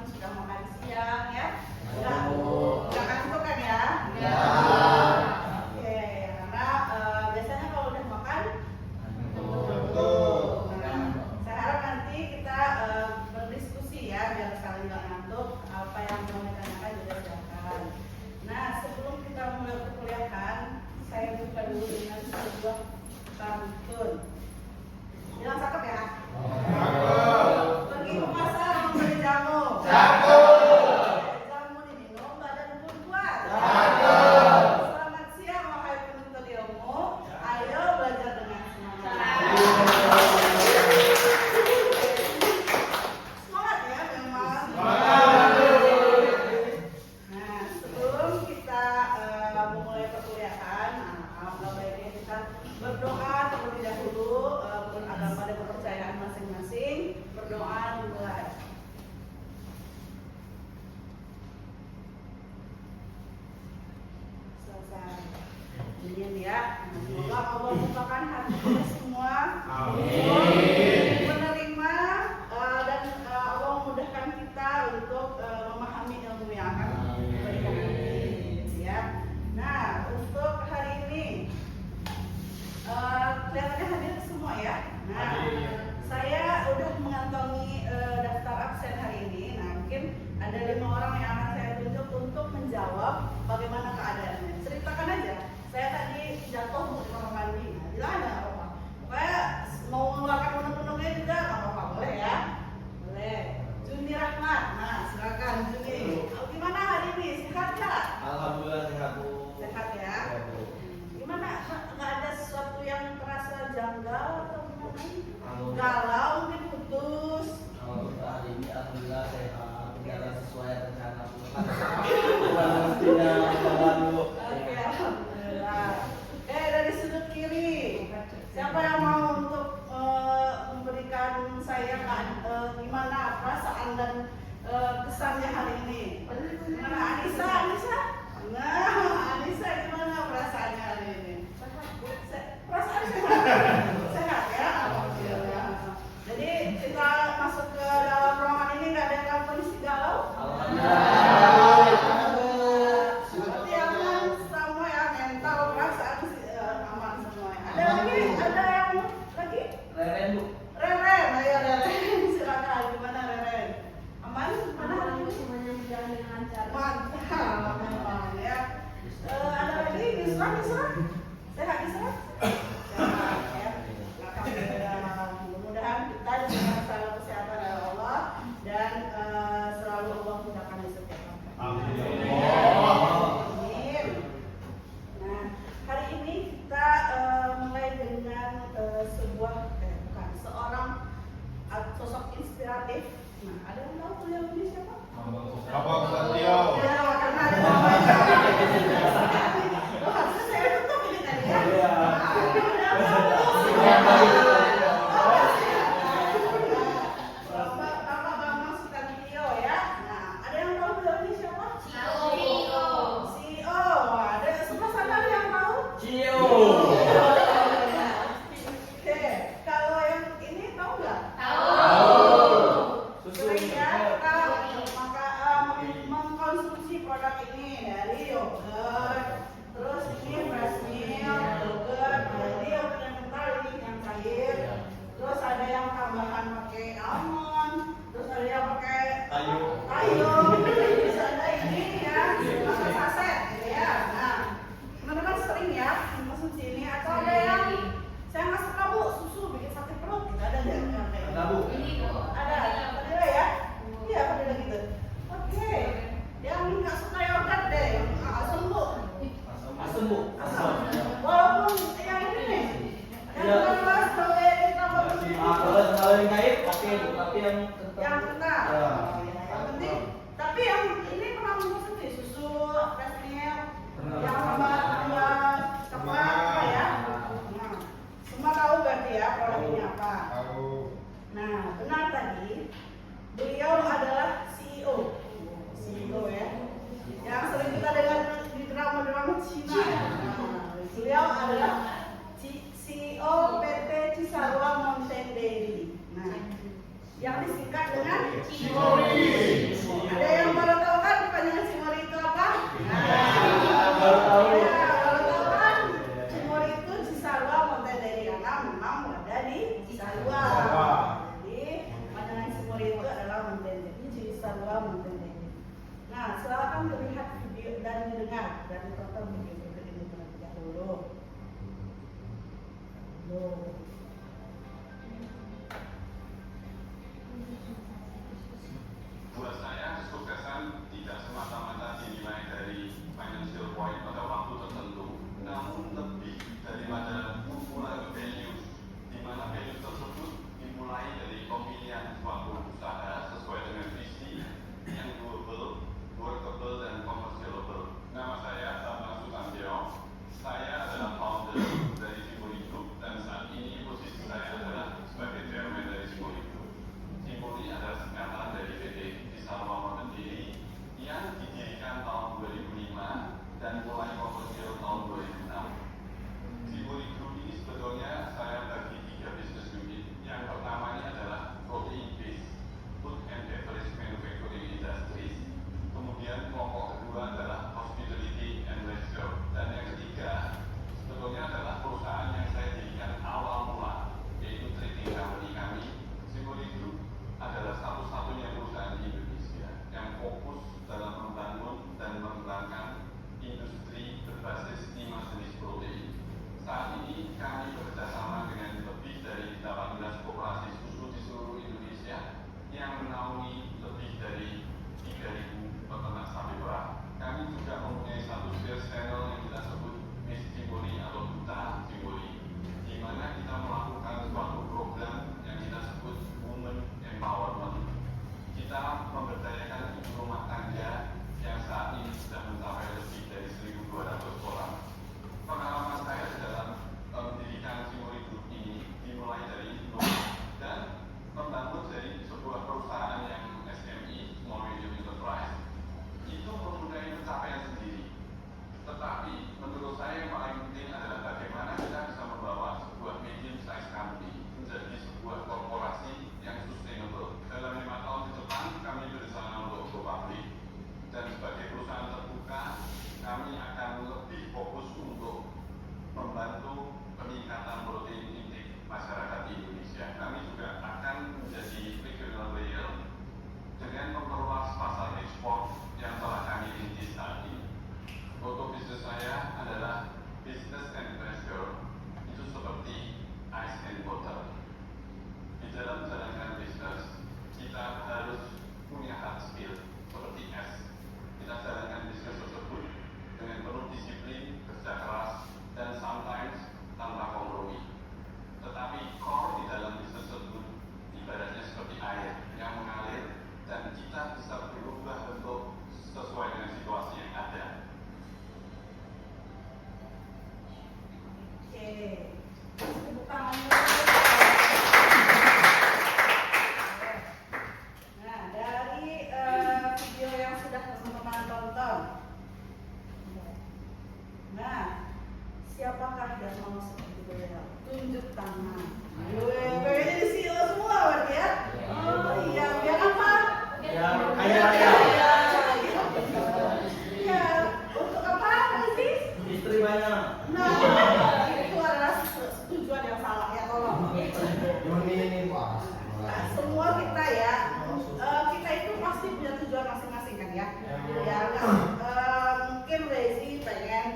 sudah makan siang ya? Udah kantuk kan ya? Ya. Oke, karena biasanya kalau udah makan Nah, saya harap nanti kita berdiskusi ya biar saling nggak ngantuk. Apa yang mau ditanyakan juga silakan. Nah, sebelum kita mulai perkuliahan, saya buka dulu dengan sebuah pantun. Bilang cakep ya? Pergi ke pasar membeli jamu. Jamu diminum badan pun kuat. Selamat siang wahai penuntut ilmu. Ayo belajar dengan semangat. Semangat ya memang. Nah, sebelum kita memulai perkuliahan, alangkah baiknya kita berdoa terlebih dahulu pada kepercayaan masing-masing. Berdoa dimulai. Selesai. Ini ya. Semoga Allah bukakan hati kita semua. Menerima dan Allah memudahkan kita untuk memahami ilmu yang akan diberikan nanti. Ya. Nah, untuk hari ini kelihatannya hadir semua ya. Nah, saya udah mengantongi daftar absen hari ini. Nah, mungkin ada 5 orang yang akan saya tunjuk untuk menjawab bagaimana keadaannya. Ceritakan aja. Saya tadi jatuh di kamar mandi. Nah, bilang aja nggak apa-apa. Pokoknya mau mengeluarkan menu-menunya juga nggak apa-apa, boleh ya? Boleh. Juni Rahmat. Nah, silakan Juni. Gimana hari ini? Sehat nggak? Alhamdulillah sehat Bu. Sehat ya. Gimana? Nggak ada sesuatu yang terasa janggal atau gimana? Galau mungkin putus. Hari ini alhamdulillah sehat, berjalan sesuai rencana Bu. Oke, alhamdulillah. Dari sudut kiri, siapa yang mau untuk memberikan saya gimana perasaan dan kesannya hari ini? Gimana Anissa? Nah, Anissa gimana perasaannya hari ini? Perasaan sehat ya, alhamdulillah. Jadi kita masuk ke dalam ruangan ini nggak ada yang kondisi galau? Seperti aman semua ya, mental perasaan aman semua. Ada lagi? Ada yang lagi? Reren Bu. Reren, ayo Reren, silakan. Gimana Reren? Aman? Mana hari ini? Semuanya berjalan dengan lancar. Mantap, memang ya. Ada lagi? Isra? Sehat Isra? Sehat ya. Alhamdulillah. Mudah-mudahan kita diberikan selalu kesehatan oleh Allah dan selalu Allah mudahkan di setiap langkah. Amin. Amin. Nah, hari ini kita mulai dengan seorang sosok inspiratif. Nah, ada yang tahu beliau ini siapa? Abang Satrio. Ya, karena ada namanya. Oh, harusnya saya tutup ini tadi ya. Bapak Bambang Sutandio ya. Nah, ada yang tahu beliau ini siapa? CEO. Wah, ada semua sana yang tahu? Oke, kalau yang ini tahu nggak? Sering ya kita mengkonsumsi produk ini dari yogurt, terus ini fresh milk, yogurt, jadi yogurt yang kental ini yang cair, terus ada yang tambahan pakai almond, terus ada yang pakai kayu, terus ada ini ya pakai saset gitu ya. Nah, teman-teman sering ya mengkonsumsi ini atau ada yang saya nggak suka Bu susu bikin sakit perut, gitu ada nggak yang kayak Ada Bu. ada, Fadila ya? Iya, Fadila gitu. Oke. Yang nggak suka yogurt deh, yang sembuh. tonton video ini. Nah, silakan terlihat video dan mendengar dan tonton video berikut ini terlebih dahulu. Buat saya, kesuksesan tidak semata-mata dinilai dari financial point pada waktu tertentu, namun lebih daripada kumpulan values, di mana values tersebut dimulai dari pemilihan suatu usaha sesuai dengan visi yang doable, workable, dan commercialable. Nama saya Bambang Sutantio. Saya adalah founder dari Simboli Group dan saat ini posisi saya adalah sebagai chairman dari Simboli Group. Simboli adalah singkatan dari PT Salwa Mandiri yang didirikan tahun 2005 dan mulai komersial tahun 2006. Simboli Group ini sebetulnya saya bagi 3 business unit. Yang pertama ini adalah protein based food and beverage manufacturing industries. Kemudian kelompok kedua adalah hospitality and leisure. Dan yang ketiga sebetulnya adalah perusahaan yang saya dirikan awal mula, yaitu trading company kami. Simboli Group adalah satu-satunya perusahaan di Indonesia yang fokus dalam membangun dan mengembangkan industri berbasis 5 jenis protein. Saat ini kami bekerjasama dengan lebih dari 18 koperasi susu di seluruh Indonesia yang menaungi lebih dari 3.000 peternak sapi perah. Kami juga mempunyai satu sales channel yang kita sebut Miss Simboli atau Duta Simboli, di mana kita melakukan suatu program yang kita sebut Women Empowerment. Kita memberdayakan ibu rumah tangga yang saat ini sudah mencapai lebih dari 1.200 orang. Pengalaman saya dalam mendirikan Simboli Group ini dimulai dari nol dan membangun dari sebuah perusahaan yang SME, Small Medium Enterprise, itu mempunyai pencapaian sendiri. Tetapi menurut saya yang paling penting adalah bagaimana kita bisa membawa sebuah medium size company menjadi sebuah korporasi yang sustainable. Dalam 5 tahun ke depan kami berencana untuk go public, dan sebagai perusahaan terbuka kami akan lebih fokus untuk membantu peningkatan protein intake masyarakat di Indonesia. Kami juga akan menjadi regional player dengan memperluas pasar ekspor yang telah kami rintis saat ini. Moto bisnis saya adalah business and pleasure, itu seperti ice and water. Di dalam menjalankan bisnis, kita harus punya hard skill seperti es. Kita jalankan bisnis tersebut dengan penuh disiplin, kerja keras, dan sometimes tanpa kompromi. Tetapi core di dalam bisnis tersebut ibaratnya seperti air yang mengalir dan kita bisa berubah bentuk sesuai dengan situasi yang ada. Oke, tepuk tangan dulu. Nah, dari video yang sudah teman-teman tonton, nah, siapakah yang mau seperti beliau? Tunjuk tangan. Kayaknya di CEO semua berarti ya? Oh iya, biar apa? Ya, kaya raya. Iya, untuk apa sih? Istri banyak. Nah, itu adalah tujuan yang salah ya, tolong. Ini Pak. Nah, semua kita ya, kita itu pasti punya tujuan masing-masing kan ya. Ya, mungkin Rezi pengen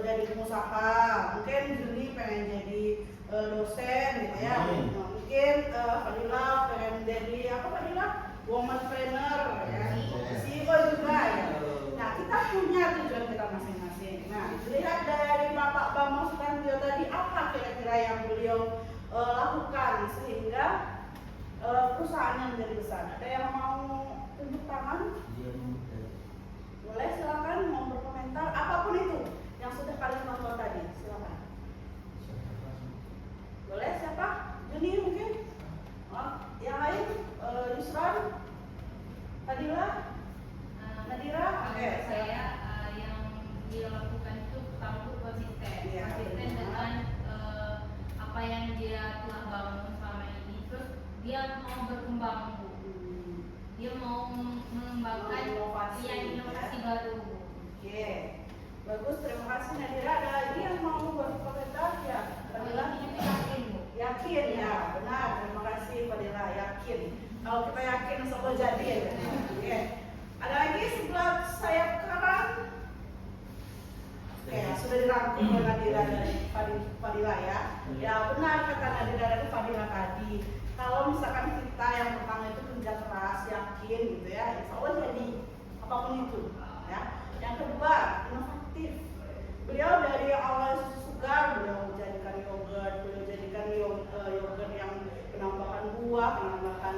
jadi pengusaha, mungkin Juli pengen jadi dosen gitu ya. Mungkin Fadila pengen jadi apa Fadila? Woman trainer ya. CEO juga ya. Nah, kita punya tujuan kita masing-masing. Nah, dilihat dari Bapak Bambang Sutantio tadi apa kira-kira yang beliau lakukan sehingga perusahaannya menjadi besar. Ada yang mau tunjuk tangan? Boleh, silakan mau berkomentar apapun itu yang sudah kalian tonton tadi, silakan. Boleh, siapa? Juni mungkin? Yang lain? Yusran? Fadila? Nadira? Oke, Saya yang dia lakukan itu pertama itu konsisten, Iya, konsisten benar. dengan apa yang dia telah bangun selama ini. Terus dia mau berkembang, Bu. Dia mau mengembangkan Inovasi, inovasi ya. baru. Oke, bagus, terima kasih Nadira. Ada lagi yang mau berkomentar ya? Fadila? Ini yakin, Bu. Yakin ya, benar. Terima kasih Fadila, yakin. Kalau kita yakin semua jadi ya. Oke. Ya benar kata Nadira dan Fadila tadi. Kalau misalkan kita yang pertama itu kerja keras, yakin gitu ya, insya Allah jadi apapun itu. Ya. Yang kedua, inovatif. Beliau dari awal susu segar, beliau jadikan yogurt, beliau jadikan yogurt yang penambahan buah, penambahan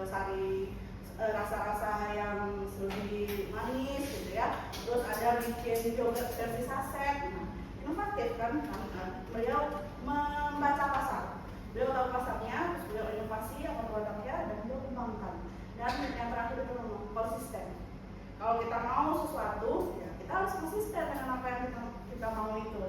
sari rasa-rasa yang lebih manis gitu ya. Terus ada bikin yogurt versi saset. Nah, inovatif kan? Beliau membaca pasar. Beliau tahu pasarnya, terus beliau inovasi apa produknya dan beliau kembangkan. Dan yang terakhir itu konsisten. Kalau kita mau sesuatu, ya kita harus konsisten dengan apa yang kita mau itu.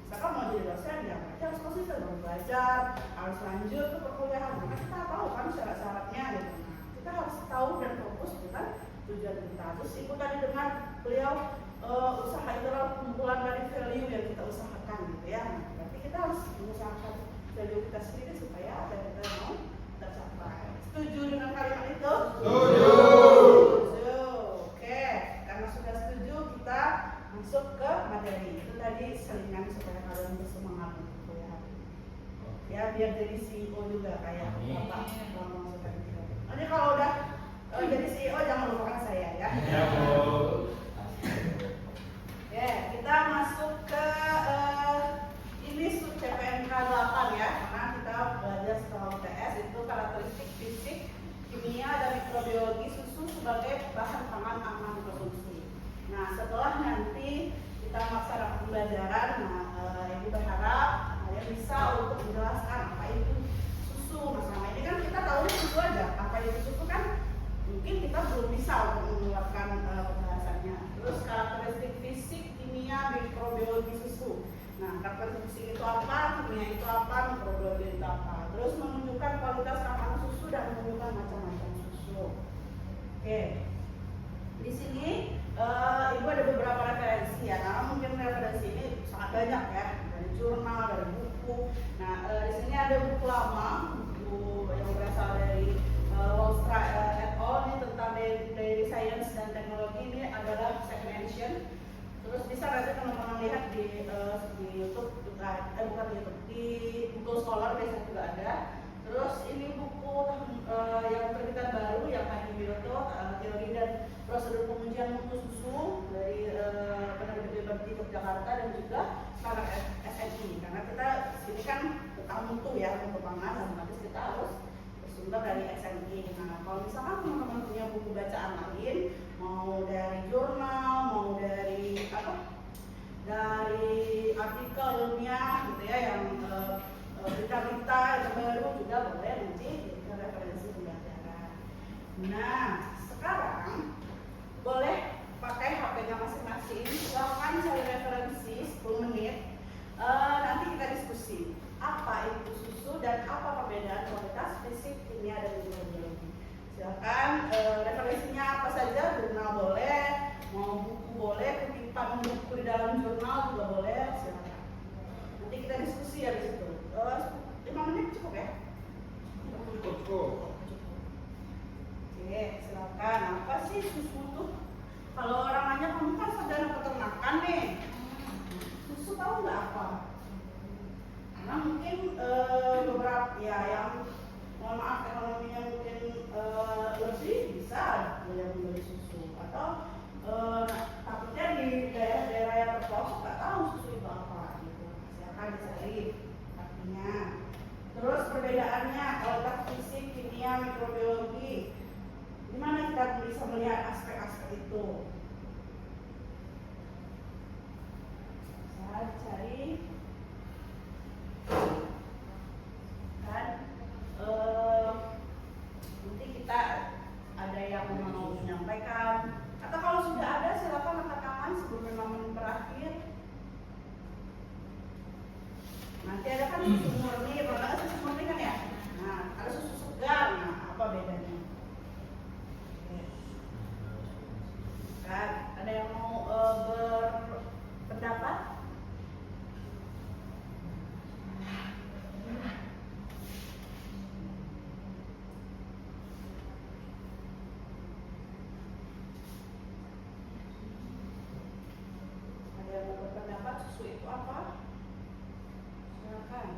Misalkan mau jadi dosen, ya kita harus konsisten, harus belajar, harus lanjut ke perkuliahan. Karena kita tahu kan syarat-syaratnya gitu. Kita harus tahu dan fokus dengan tujuan kita. Terus ibu tadi dengar beliau usaha itu adalah kumpulan dari value yang kita usahakan gitu ya. Nah, berarti kita harus mengusahakan value kita sendiri supaya apa yang kita mau tercapai. Setuju dengan kalimat itu? Setuju. Setuju. Oke, karena sudah setuju kita masuk ke materi. Itu tadi selingan supaya kalian bersemangat untuk kuliah. Ya biar jadi CEO juga kayak Bapak Bambang Sutanto. Nanti kalau udah jadi CEO jangan lupakan saya ya. Ya, Bu. Oke, kita masuk ke ini sub CPNK 8 ya, karena kita belajar setelah UTS itu karakteristik fisik, kimia, dan mikrobiologi susu sebagai bahan pangan aman konsumsi. Nah, setelah nanti kita melaksanakan pembelajaran, ibu berharap kalian bisa untuk menjelaskan apa itu susu. Nah, selama ini kan kita tahu susu aja, apa itu susu kan mungkin kita belum bisa untuk mengeluarkan pembahasannya. Terus karakteristik fisik, kimia, mikrobiologi susu. Nah, karakteristik fisik itu apa, kimia itu apa, mikrobiologi itu apa. Terus menunjukkan kualitas makanan susu dan menunjukkan macam-macam susu. Oke. Di sini ibu ada beberapa referensi ya. Karena mungkin referensi ini sangat banyak ya, dari jurnal, dari buku. Nah, di sini ada buku lama, buku yang berasal dari Wallstra et al. Ini tentang dairy science dan teknologi. Ini adalah segmentation. Terus bisa nanti teman-teman lihat di YouTube juga, bukan di YouTube, di Google Scholar biasanya juga ada. Terus ini buku yang terbitan baru yang Hadi Wiyoto, teori dan prosedur pengujian mutu susu dari penerbit Liberty Yogyakarta dan juga standar SNI. Karena kita sini kan bukan mutu ya untuk pangan, tapi kita harus bersumber dari SNI. Nah, kalau misalkan teman-teman punya buku bacaan lain, mau dari jurnal, mau dari dari artikel ilmiah gitu ya yang berita-berita yang baru juga boleh nanti jadi referensi pembelajaran. Nah, sekarang boleh pakai HP-nya masing-masing, silahkan cari referensi 10 menit. Nanti kita diskusi apa itu susu dan apa perbedaan kualitas fisik, kimia, dan mikrobiologi. Silakan referensinya apa saja, jurnal boleh, mau buku boleh, kutipan buku di dalam jurnal juga boleh, silakan. Nanti kita diskusi ya di situ. 5 menit cukup ya? Cukup. Oke, silakan. Apa sih susu tuh? Kalau orang nanya, kamu kan sarjana peternakan nih. Susu tahu nggak apa? Karena mungkin beberapa ya yang mohon maaf ekonominya mungkin lebih bisa yang membeli susu atau takutnya di daerah-daerah yang terpelosok nggak tahu susu itu apa gitu. Silakan dicari artinya. Terus perbedaannya kualitas fisik, kimia, mikrobiologi. Gimana kita bisa melihat aspek-aspek itu? Saya cari kan nanti kita ada yang mau menyampaikan atau kalau sudah ada silakan angkat tangan sebelum 5 menit berakhir. Nanti ada kan susu murni, pernah ada susu murni kan ya? Nah, ada susu segar, nah apa bedanya? Kan, ada yang mau berpendapat? Ada yang mau berpendapat susu itu apa? Silakan.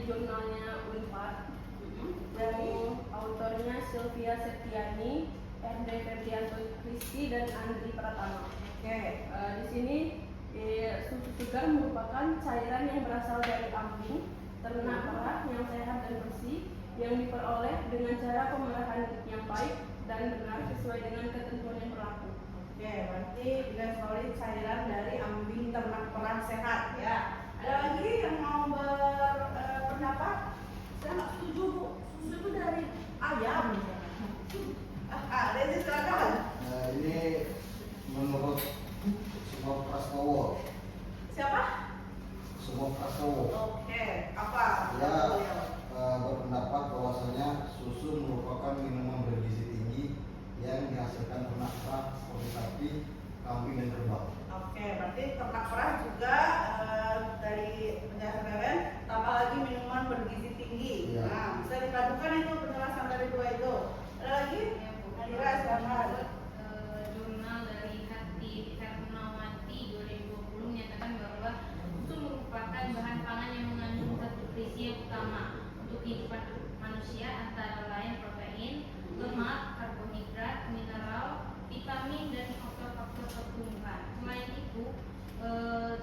dari jurnalnya Unpad. Yang autornya Sylvia Septiani, RD Febrianto Kristi, dan Andri Pratama. Di sini susu segar merupakan cairan yang berasal dari ambing ternak perah yang sehat dan bersih yang diperoleh dengan cara pemerahan yang baik dan benar sesuai dengan ketentuan yang berlaku. Berarti dengan solid cairan dari ambing ternak perah sehat ya. Ada lagi yang mau berpendapat? Saya nggak setuju Bu. Susu itu dari ayam. Rezi silakan. Nah, ini menurut Sumok Prastowo. Siapa? Sumok Prastowo. Oke, apa? Dia berpendapat bahwasanya susu merupakan minuman bergizi tinggi yang dihasilkan ternak perah seperti sapi, kambing, dan kerbau. Oke, berarti ternak perah juga dari penjelasan kalian tambah lagi minuman bergizi tinggi. Iya. Nah, bisa dipadukan itu penjelasan dari dua itu. Ada lagi? Nadira, silakan. Jurnal dari Hati Hermawati 2020 menyatakan bahwa susu merupakan bahan pangan yang mengandung zat nutrisi yang utama untuk kehidupan manusia, antara lain protein, lemak, karbohidrat, mineral, vitamin, dan faktor-faktor pertumbuhan. Selain itu,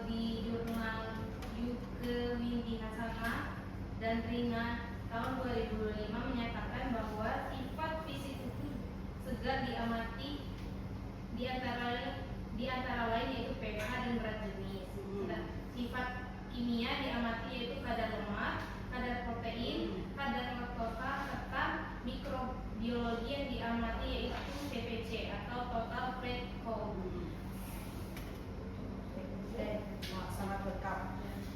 di jurnal Yuke Windy Hasanah dan Rina tahun 2005 menyatakan bahwa sifat fisik susu segar diamati di antara lain yaitu pH dan berat jenis. Dan sifat kimia diamati yaitu kadar lemak, kadar protein, kadar laktosa, serta mikrobiologi yang diamati yaitu TPC atau total fat count. Sangat lengkap.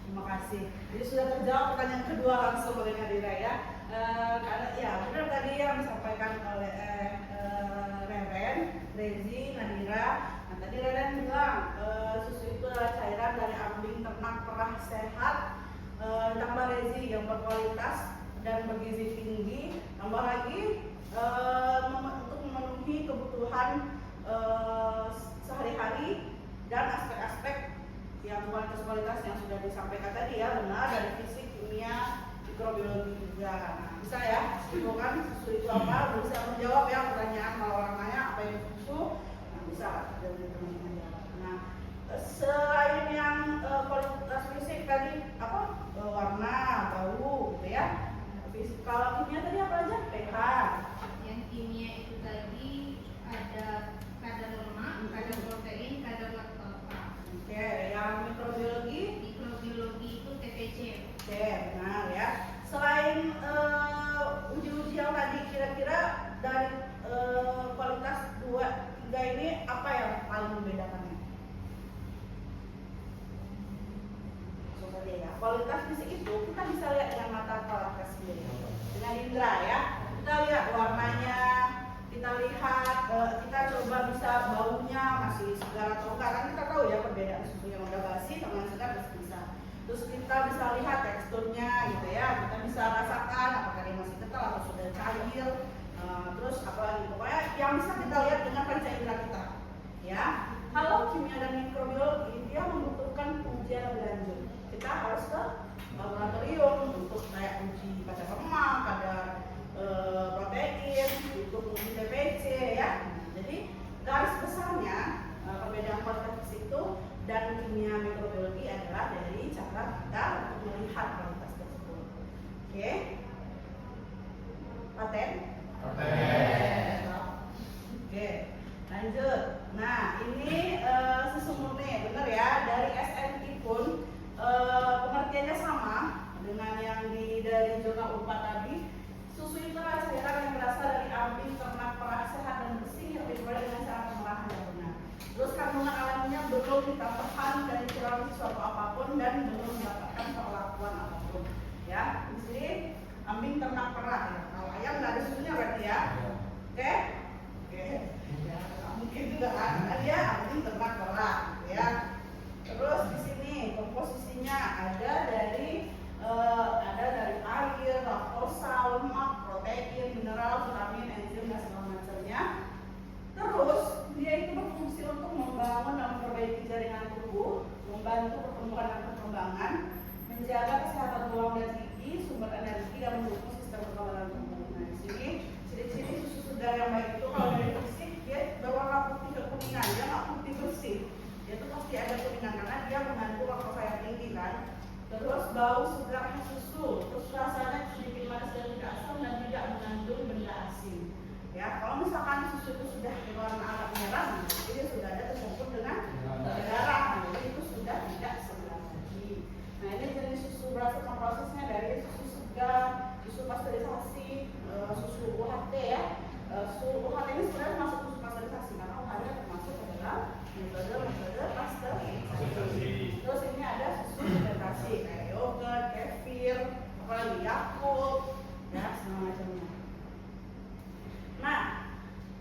Terima kasih. Jadi sudah terjawab pertanyaan kedua langsung oleh Nadira ya. Karena ya benar tadi yang disampaikan oleh Reren, Rezi, Nadira. Nah, tadi Reren bilang susu itu adalah cairan dari ambing ternak perah sehat. Tambah Rezi yang berkualitas dan bergizi tinggi. Tambah lagi untuk memenuhi kebutuhan sehari-hari dan aspek-aspek yang kualitas yang sudah disampaikan tadi ya, benar, dari fisik, kimia, mikrobiologi juga. Nah, bisa ya simpulkan susu itu apa, bisa menjawab ya pertanyaan kalau orang nanya apa itu susu, nah, bisa dari teman-teman jawab. Nah, selain yang kualitas fisik tadi apa, warna, bau, gitu ya. Kalau kimia tadi apa aja? pH. Yang kimia itu tadi ada kadar lemak, kadar protein, kadar laktosa. Oke, yang mikrobiologi? Mikrobiologi itu TPC. Oke, benar ya. Selain uji-uji yang tadi, kira-kira dari kualitas 2, 3 ini apa yang paling membedakannya? Langsung saja ya. Kualitas fisik itu kita bisa lihat dengan mata kepala kita sendiri, dengan indera ya. Kita lihat warnanya, kita lihat, kita coba bisa baunya masih segar atau enggak, kan kita tahu ya perbedaan susu yang udah basi sama yang segar masih bisa. Terus kita bisa lihat teksturnya gitu ya, kita bisa rasakan apakah dia masih kental atau sudah cair. Terus apalagi pokoknya yang bisa kita lihat dengan panca indera kita ya. Kalau kimia dan mikrobiologi dia membutuhkan ujian lebih lanjut, kita harus ke laboratorium untuk kayak uji kadar lemak, kadar protein, untuk uji TPC ya. Jadi garis besarnya perbedaan kualitas fisik itu dan kimia mikrobiologi adalah dari cara kita untuk melihat kualitas tersebut. Oke, paten? Oke, lanjut. Nah ini susu murni, benar ya, dari SNI pun pengertiannya sama dengan yang dari jurnal Unpad tadi. Susu itu adalah cairan yang berasal dari ambing ternak perah sehat dan bersih yang diperoleh dengan cara pemerahan yang benar. Terus kandungan alaminya belum ditambahkan dan dikurangi sesuatu apapun dan belum mendapatkan perlakuan apapun. Ya, di sini ambing ternak perah ya. Kalau ayam nggak ada susunya berarti ya. Oke? Oke. Ya, mungkin juga kan dia ambing ternak perah, ya. Terus di sini komposisinya ada dari air, laktosa, lemak, protein, mineral, vitamin, enzim dan segala macamnya. Terus dia itu berfungsi untuk membangun dan memperbaiki jaringan tubuh, membantu pertumbuhan dan perkembangan, menjaga kesehatan tulang dan gigi, sumber segar yang baik itu kalau dari fisik dia berwarna putih kekuningan, dia nggak putih bersih, dia tuh pasti ada kuningan karena dia mengandung laktosa yang tinggi kan. Terus bau segar susu, terus rasanya sedikit manis dan tidak asam dan tidak mengandung benda asin. Ya, kalau misalkan susu itu sudah berwarna agak merah, jadi dia sudah ada tercampur dengan darah, jadi itu sudah tidak segar lagi. Nah, ini jenis susu berdasarkan prosesnya dari susu segar, susu pasteurisasi, susu UHT ya. Susu UHT ini sebenarnya masuk susu pasteurisasi karena UHT termasuk adalah metode pasteurisasi. Terus ini ada susu fermentasi kayak yogurt, kefir, apalagi Yakult, ya segala macamnya. Nah,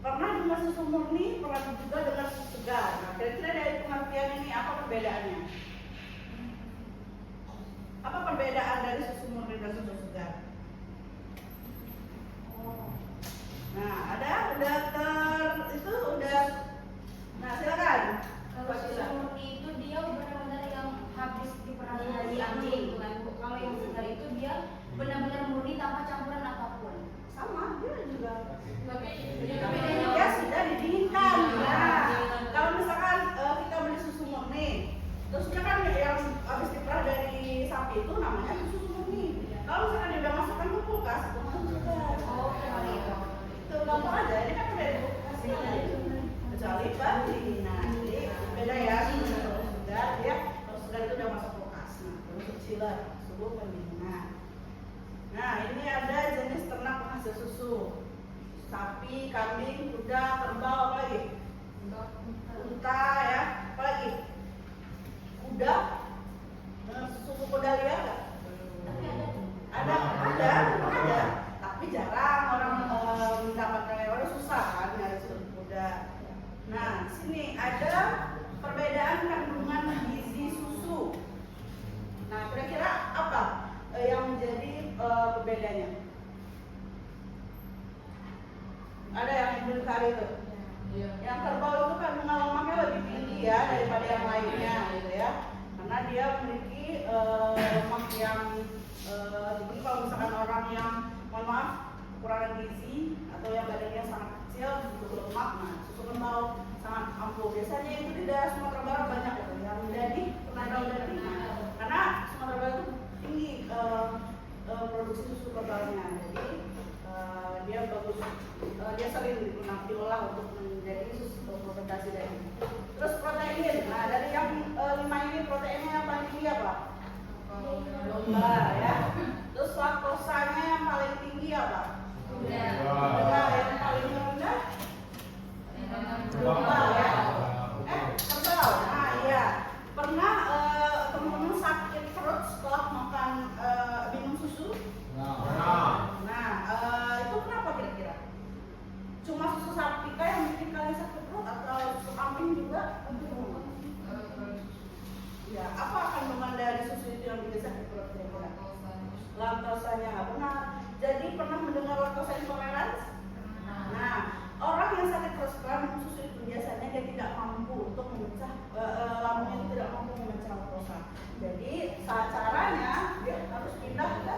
pernah dengar susu murni, pernah juga dengar susu segar. Nah, kira-kira dari pengertian ini apa perbedaannya? Apa perbedaan dari susu murni dan susu segar? Nah, nah silakan. Kalau susu murni itu dia benar-benar yang habis diambil, bukan Bu. Kalau yang segar itu dia benar-benar murni tanpa campuran apapun. Sama, dia juga. Tapi Dia sudah didinginkan. Nah, kalau misalkan kita beli susu murni, terus dia kan yang habis diperah dari sapi itu namanya susu murni. Kalau misalkan dia udah masukkan ke kulkas, itu namanya segar. oh, kembali itu. Itu gampang aja, ini kan udah dikasih kecuali bali. Nah, jadi beda ya. Sudah dia kalau sudah itu udah masuk kulkas. Nah, untuk chiller, suhu pendinginan. Nah, ini ada jenis ternak penghasil susu. Sapi, kambing, kuda, kerbau, apa lagi? Unta ya, apa lagi? Kuda, suku kuda liar nggak? Ada, tapi jarang orang mendapatkan orang susah kan nyari susu kuda. Nah, sini ada perbedaan kandungan gizi susu. Nah, kira-kira apa yang menjadi perbedaannya? Ada yang dicari itu. Yang kerbau itu kandungan lemaknya lebih tinggi ya daripada yang lainnya, gitu ya. Karena dia memiliki lemak yang tinggi. Kalau misalkan orang yang mohon maaf kekurangan gizi atau yang badannya sangat kecil, butuh lemak, nah susu kerbau sangat ampuh. Biasanya itu di daerah Sumatera Barat banyak itu yang menjadi tenaga udara. Karena Sumatera Barat itu tinggi produksi susu kerbalnya, jadi dia bagus, dia sering diolah untuk menjadi susu fermentasi dari. Terus protein, nah dari yang 5 ini proteinnya yang paling tinggi apa? Domba ya. Terus laktosanya yang paling tinggi apa? Kuda. Yang paling rendah? Domba ya. Kerbau. Nah iya. Pernah teman-teman sakit perut setelah makan minum susu? Nah, itu kenapa kira-kira? Cuma susu sapi kah yang bikin kalian sakit perut atau susu kambing juga? Ya, apa kandungan dari susu itu yang bikin sakit perut kira-kira? Laktosanya nggak benar. Jadi pernah mendengar laktosa intoleransi? Nah, orang yang sakit perut setelah minum susu itu biasanya dia tidak mampu untuk memecah, lambungnya itu tidak mampu memecah laktosa. Jadi caranya dia harus pindah ke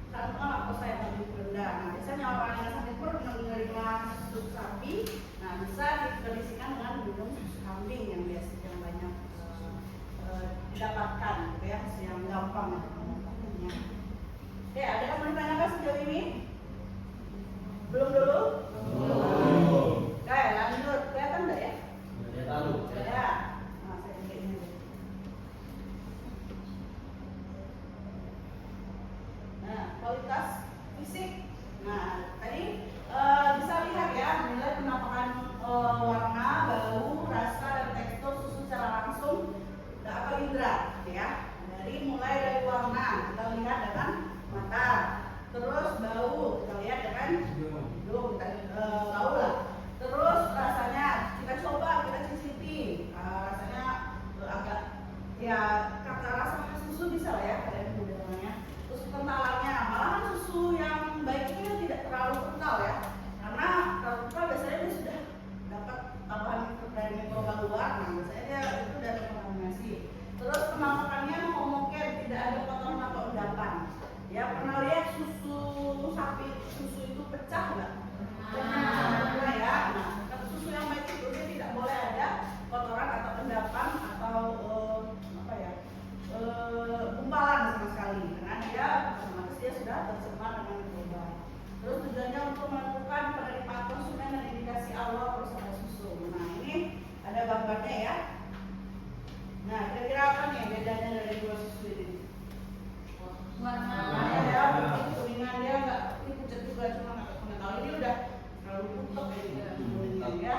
kandungan laktosa yang lebih rendah. Nah, biasanya orang yang sakit perut menerima susu sapi, nah bisa dikondisikan dengan minum susu kambing yang biasanya banyak didapatkan, gitu ya, yang gampang ya. Oke, ada yang mau ditanyakan sejauh ini? Belum dulu? Oke, lanjut. Kelihatan nggak ya? Ya. Nah, saya pilih ini dulu. Nah, kualitas fisik. Nah, tadi bisa lihat ya, menilai penampakan warna, bau, rasa, dan tekstur susu secara langsung apa indera, ya. Mulai dari warna kita lihat dengan mata, terus bau kita lihat dengan hidung, gambarnya ya. Nah, kira-kira apa nih bedanya dari dua susu ini? Warna. Warnanya ya, kuningan dia nggak, ini pucat juga cuma nggak tahu ini udah terlalu tutup ya.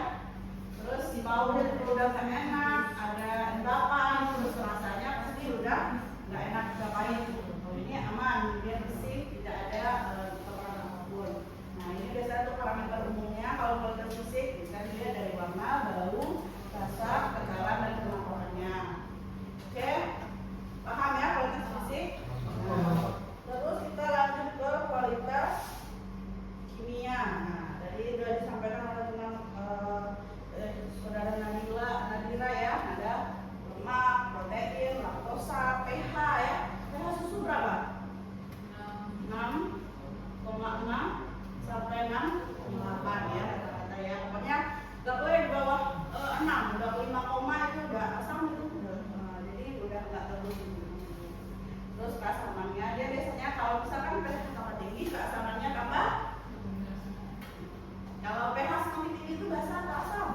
Terus si baunya juga udah nggak enak, ada endapan, terus rasanya pasti udah nggak enak, nggak pahit. Kalau ini aman, dia bersih, tidak ada kekurangan apapun. Nah ini biasanya untuk parameter umumnya. Kalau kualitas fisik bisa dilihat dari warna, bau, rasa, kekerasan dan kematangannya. Oke, paham ya kualitas fisik? Nah, terus kita lanjut ke kualitas kimia. Nah, tadi sudah disampaikan oleh teman saudara Nadira ya, ada lemak, protein, laktosa, pH ya. pH susu berapa? 6,6 sampai 6,8 ya rata-rata ya. Pokoknya nggak boleh di bawah 6, udah 5 koma itu udah asam itu udah, jadi udah nggak terlalu tinggi. Terus keasamannya dia biasanya kalau misalkan pH tambah tinggi, keasamannya tambah. Kalau pH semakin tinggi itu basa atau asam?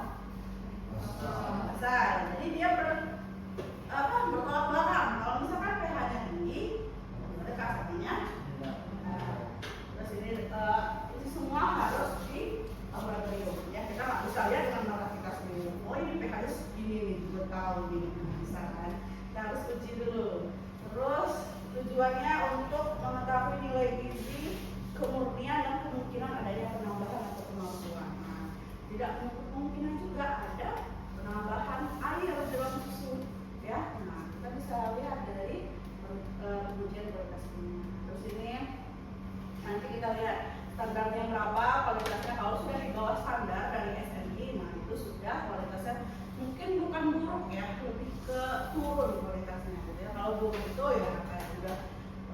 Basa. Jadi dia bertolak belakang. Kalau misalkan pH-nya tinggi, berarti keasamannya. Terus ini semua harus di laboratorium. Ya kita nggak bisa lihat dengan mata kita sendiri. Oh ini pH-nya segini nih, gue tahu gini. Bisa kan? Kita harus uji dulu. Terus tujuannya untuk mengetahui nilai gizi, kemurnian dan kemungkinan adanya penambahan atau pemalsuan. Nah, tidak kemungkinan juga ada penambahan air dalam susu, ya. Nah, kita bisa lihat dari pengujian kualitas kimia. Terus ini nanti kita lihat standarnya berapa, kualitasnya kalau sudah di bawah standar dari SNI, nah itu sudah kualitasnya mungkin bukan buruk ya, lebih ke turun kualitasnya. Gitu ya. Kalau buruk itu ya kayak udah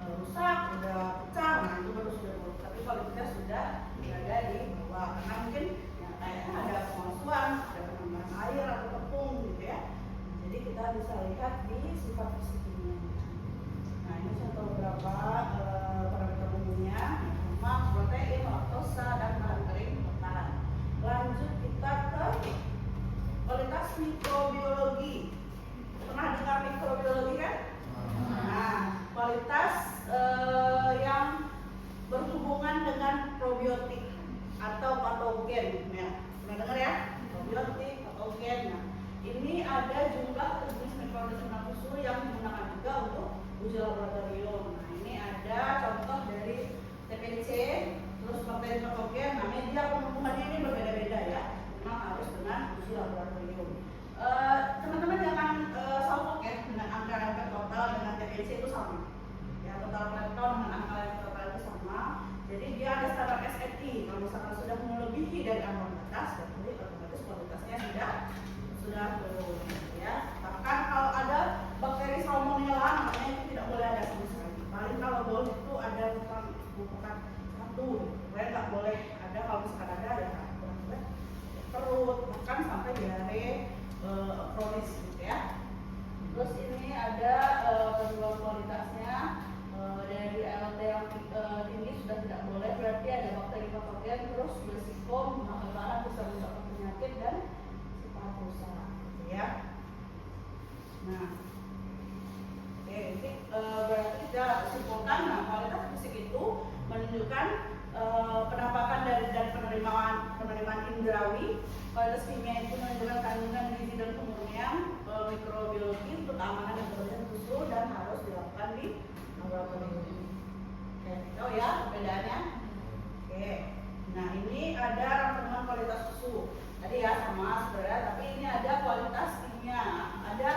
rusak, udah pecah, nah itu baru sudah buruk. Tapi kualitasnya sudah berada di bawah, karena mungkin ya kayaknya ada pemalsuan, ada penambahan air atau tepung gitu ya. Jadi kita bisa lihat di sifat fisik kimia. Nah ini contoh beberapa parameter umumnya, lemak, protein, laktosa, dan bahan kering makanan. Lanjut kita ke kualitas mikrobiologi. Pernah dengar mikrobiologi kan? Nah, kualitas yang berhubungan dengan probiotik atau patogen. Ya, pernah dengar ya? Probiotik, patogen. Nah, ini ada jumlah jenis mikroorganisme susu yang digunakan juga untuk uji laboratorium. Nah, ini ada contoh dari TPC, terus bakteri patogen. Nah, media penumbuhannya ini berbeda-beda ya. Memang harus dengan uji laboratorium. Teman-teman jangan salfok ya dengan angka total dengan TPC itu sama. Ya, total plankton dengan angka total itu sama. Jadi dia ada standar SNI. Kalau misalkan sudah melebihi dari ambang batas, berarti otomatis kualitasnya sudah turun ya. Bahkan kalau ada bakteri salmonella, namanya itu tidak boleh ada sama sekali. Paling kalau boleh itu ada bukan satu, boleh nggak boleh ada. Kalau misalkan ada ya boleh perut, bahkan sampai diare kronis gitu ya. Terus ini ada kedua kualitasnya dari LD yang tinggi sudah tidak boleh, berarti ada bakteri patogen, terus berisiko menghasilkan bisa menyebabkan penyakit dan sifat rusak gitu ya. Nah, oke, ini berarti kita simpulkan. Nah, kualitas fisik itu menunjukkan penampakan dan penerimaan indrawi. Kualitas kimia itu menunjukkan kandungan gizi dan kemurnian. Mikrobiologi untuk keamanan dan kebersihan susu dan harus dilakukan di laboratorium. Oke, tahu ya perbedaannya? Oke. Nah, ini ada rangkuman kualitas susu. Tadi ya sama sebenarnya, tapi ini ada kualitas kimia, ada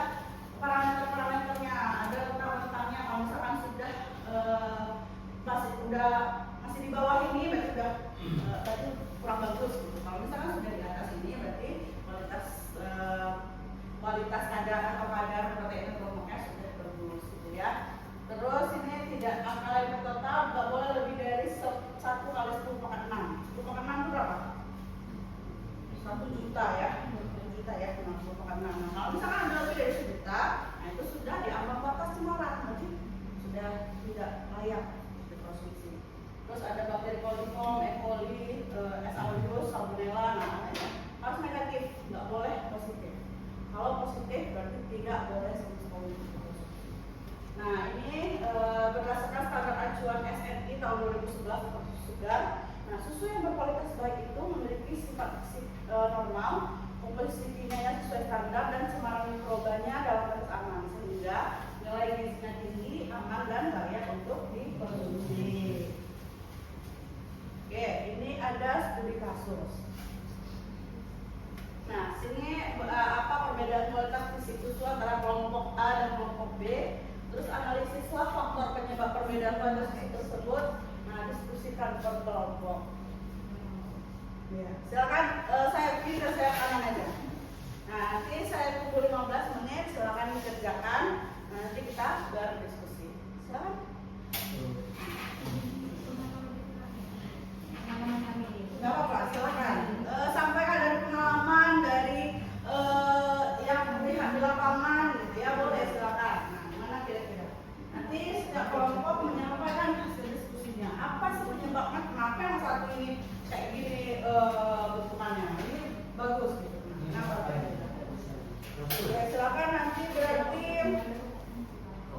parameter-parameternya, ada rentang-rentangnya. Kalau misalkan sudah masih di bawah ini berarti berarti kurang bagus gitu. Kalau misalkan sudah di atas ini berarti kualitas kadar atau kadar protein atau lemaknya sudah bagus gitu ya. Terus ini tidak angka level total nggak boleh lebih dari 1 kali 10 pangkat 6. 10 pangkat 6 itu berapa? 1 juta ya, 1 juta ya, 10 pangkat 6. Nah, kalau misalkan ada lebih dari 1 juta, nah itu sudah di ambang batas cemaran, berarti sudah tidak layak dikonsumsi. Terus ada bakteri coliform, E. coli, S. aureus, salmonella, nah harus negatif, nggak boleh positif. Kalau normal, komposisi kimianya sesuai standar dan cemaran mikrobanya dalam batas aman sehingga nilai gizinya tinggi, aman dan layak untuk dikonsumsi. Oke, ini ada studi kasus. Nah, sini apa perbedaan kualitas fisik siswa antara kelompok A dan kelompok B. Terus analisislah faktor penyebab perbedaan kualitas fisik tersebut. Nah, diskusikan per kelompok. Ya, silakan saya pilih dan saya kanan aja. Nah, nanti saya tunggu 15 menit, silakan dikerjakan. Nah, nanti kita berdiskusi. Silakan. Gak apa-apa, silakan. Sampaikan dari pengalaman dari yang melihat di lapangan, gitu ya, boleh silakan. Nah, mana kira-kira? Nanti setiap kelompok menyampaikan hasil diskusinya. Apa sih penyebabnya? Kenapa yang satu ini kayak gini bentukannya? Ini bagus gitu. Nah, kenapa? Ya, silakan nanti berarti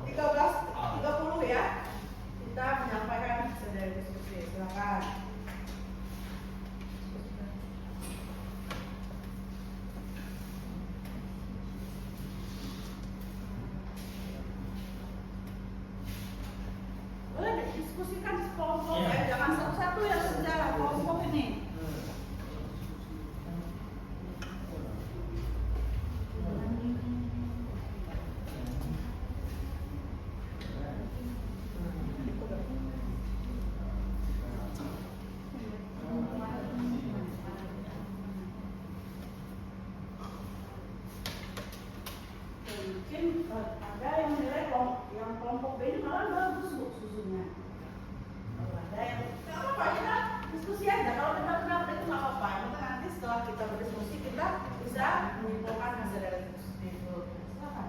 13.30 ya. Kita menyampaikan hasil dari diskusi. Silakan. Boleh diskusikan kelompok ya, jangan satu-satu yang sejarah kelompok ini. Mungkin ada yang menilai yang kelompok B ini malah bagus bu susunya. Kalau ada yang nggak apa-apa kita diskusi aja. Kalau kita pendapat itu nggak apa-apa. Yang penting nanti setelah kita berdiskusi kita bisa menyimpulkan hasil dari diskusi itu. Silakan.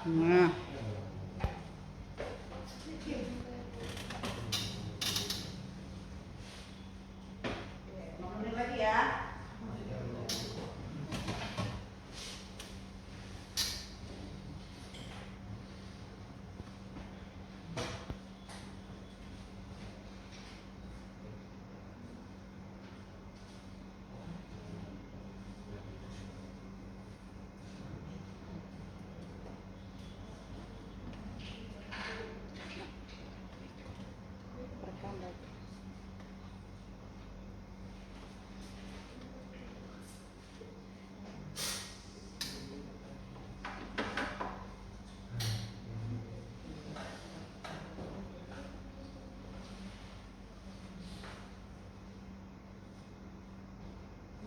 Nah. Ngomongin lagi ya.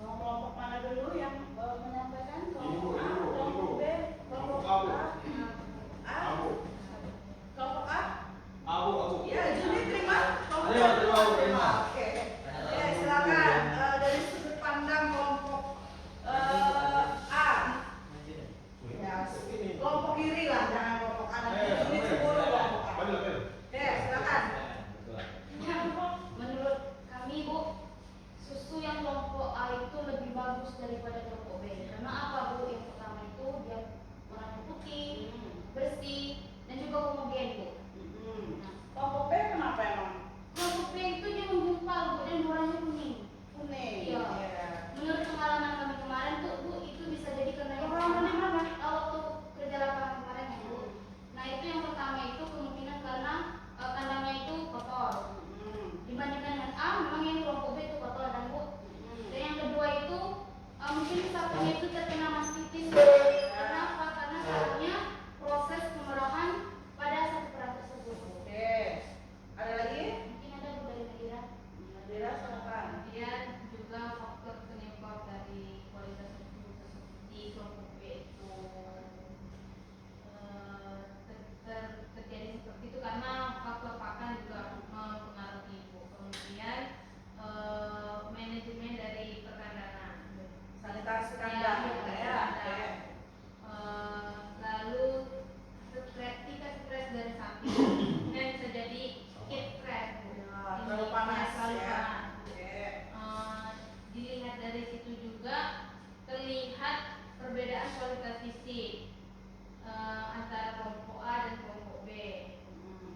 Mau kelompok mana dulu yang menyampaikan? Kelompok A, kelompok B, kelompok A, kelompok A. Aku. Ya, Juni terima. Kelompok Terima, A. terima. Oke. Ya, silakan. Dari sudut pandang kelompok A. Ya, kelompok kiri lah, jangan kelompok A. Nanti Juni sepuluh kelompok A. Oke, silakan. Menurut kami Bu, susu yang kelompok A itu lebih bagus daripada kelompok B. Karena apa Bu? Yang pertama itu dia warnanya putih, bersih, dan juga homogen Bu. Kelompok B kenapa emang? Kelompok B itu dia menggumpal Bu dan warnanya kuning. Kuning. Iya. Ya. Menurut pengalaman kami kemarin tuh Bu, itu bisa jadi karena yang Pengalaman di mana? waktu kerja lapangan kemarin Bu. Nah itu yang pertama itu kemungkinan karena kandangnya itu kotor. Dibandingkan dengan A, memang yang kelompok B itu kotor dan Bu. Dan yang kedua itu mungkin sapinya itu terkena mastitis. Kenapa? Karena salahnya proses pemerahan pada satu perah tersebut. Oke. Ada lagi? Mungkin ada Bu dari Nadira. Nadira, silakan. Kemudian juga faktor penyebab dari kualitas susu seperti kelompok B itu terjadi seperti itu karena faktor pakan juga mempengaruhi Bu. Kemudian manajemen dari perkandangan, Sanitasi kandang ya. Oke. Lalu tingkat stres dari sapi dan bisa jadi heat stress Bu. Ya, terlalu panas Terlalu ya. panas. Oke. Dilihat dari situ juga terlihat perbedaan kualitas fisik antara kelompok A dan kelompok B.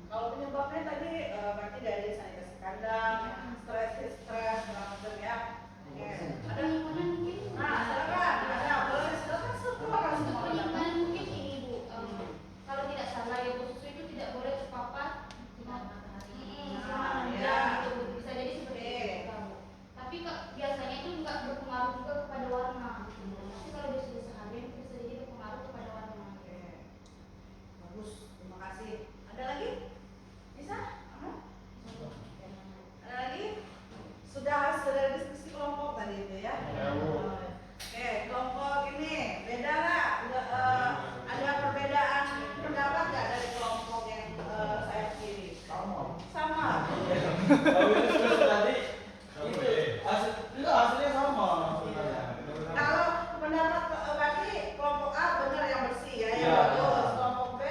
Kalau penyebabnya tadi berarti dari sanitasi kandang, stres, segala macam ya. Oke. Ada Penyimpanan mungkin. Nah, silakan. Ada boleh silakan silakan Untuk semua. penyimpanan mungkin ini Bu. Kalau tidak salah ya Bu, susu itu tidak boleh terpapar sinar matahari. Nah, Sinar ya. gitu Bu. Bisa jadi seperti Oke. itu Bu. Tapi biasanya itu nggak berpengaruh juga kepada warna. Tapi kalau dia sudah seharian itu bisa jadi berpengaruh kepada warna. Oke. Bagus, terima kasih. Ada lagi? Bisa? Aman? Ada lagi? Sudah diskusi kelompok tadi itu ya? Ya, Bu. Oke, kelompok ini beda nggak? Ada perbedaan pendapat nggak dari kelompok yang saya pilih? Sama. Kalau itu sudah tadi itu hasilnya sama sebenarnya. Kalau pendapat berarti kelompok A benar yang bersih ya, yang Ya. bagus. Kelompok B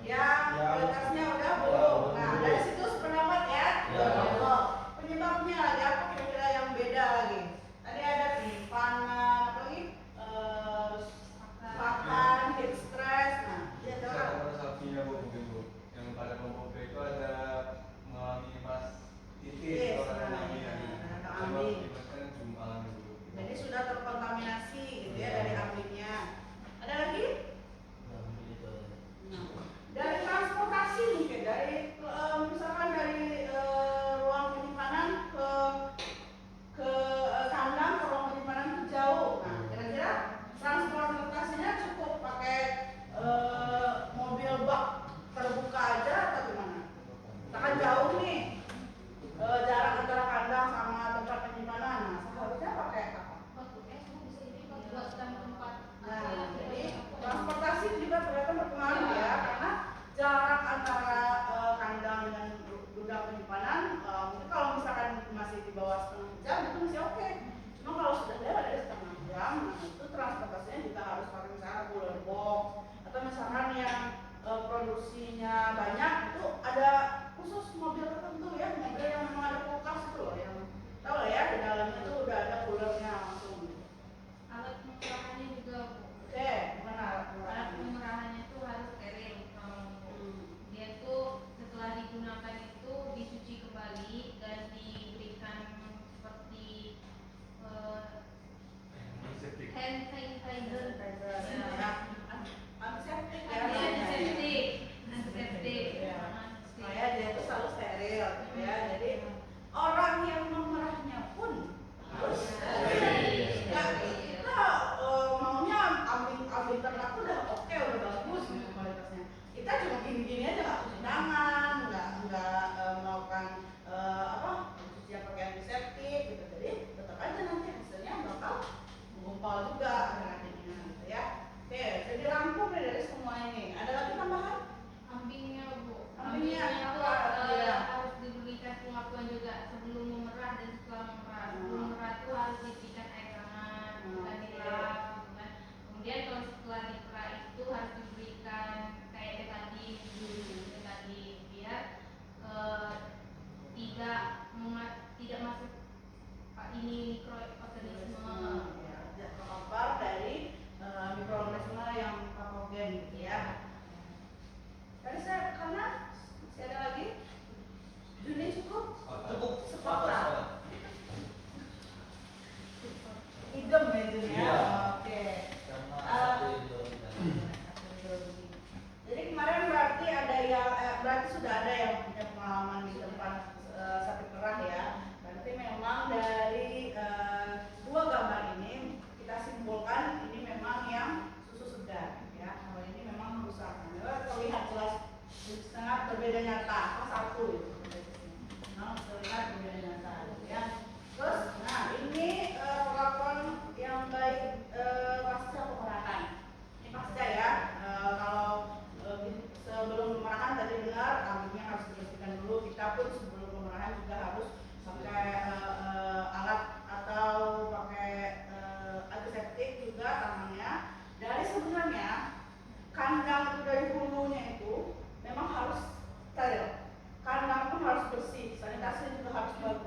yang kualitasnya udah buruk. Nah, dari situ sependapat ya. Ya. Oh, penyebabnya lagi apa kira-kira yang beda lagi? Tadi ada penyimpanan, apa lagi? Makan, heat stress. Nah, ya coba. Pada sapinya Bu, mungkin Bu. Yang pada kelompok B itu ada mengalami mastitis Yes, atau nah, kambing. ada Sebab kambing. menyebabkan jumpalan Bu. Jadi sudah terkontaminasi gitu ya dari kambingnya. Ada lagi? Dari transportasi mungkin dari misalkan dari ruang penyimpanan ke kandang ke ruang penyimpanan itu jauh. Nah, kira-kira transportasinya cukup pakai mobil bak terbuka aja atau gimana? sangat berbeda nyata. Satu itu. Nah, terlihat berbeda nyata. Ya. Terus, nah ini perlakuan yang baik pasca pemerahan. Ini pasca ya. Kalau sebelum pemerahan tadi dengar kambingnya harus dibersihkan dulu. Kita pun sebelum pemerahan juga harus pakai alat atau pakai antiseptik juga tangannya. Dari sebenarnya kandang itu dari hulunya itu memang harus steril. Kandang pun harus bersih, sanitasi juga harus bagus.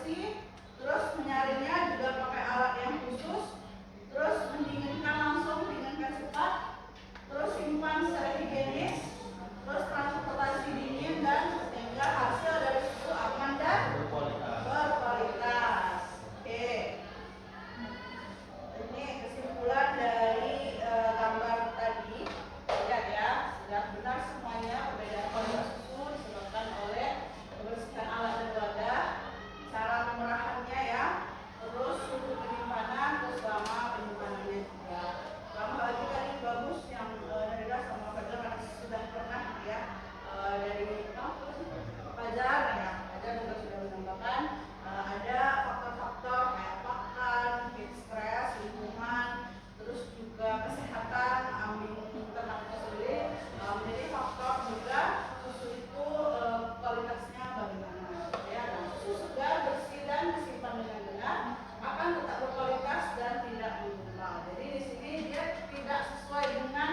bersih, terus menyaringnya juga pakai alat yang khusus, terus mendinginkan langsung, dinginkan cepat, terus simpan secara higienis, terus transportasi dingin dan sehingga hasil dari susu aman dan berkualitas. Oke. Ini kesimpulan dari gambar tadi. Lihat ya, sudah benar semuanya perbedaan kualitas susu disebabkan oleh kebersihan alat dan wadah, cara pemerahannya ya, terus suhu penyimpanan, terus lama penyimpanannya juga. Lama lagi tadi bagus yang dari sama Fajar karena sudah pernah ya dari Fajar ya, Fajar juga sudah menambahkan ada faktor-faktor kayak pakan, heat stress, lingkungan, terus juga kesehatan ambing ternak itu sendiri. Jadi faktor juga susu itu kualitasnya bagaimana ya. Dan susu segar, bersih dan disimpan dengan benar akan tetap berkualitas dan tidak menggumpal. Jadi di sini dia tidak sesuai dengan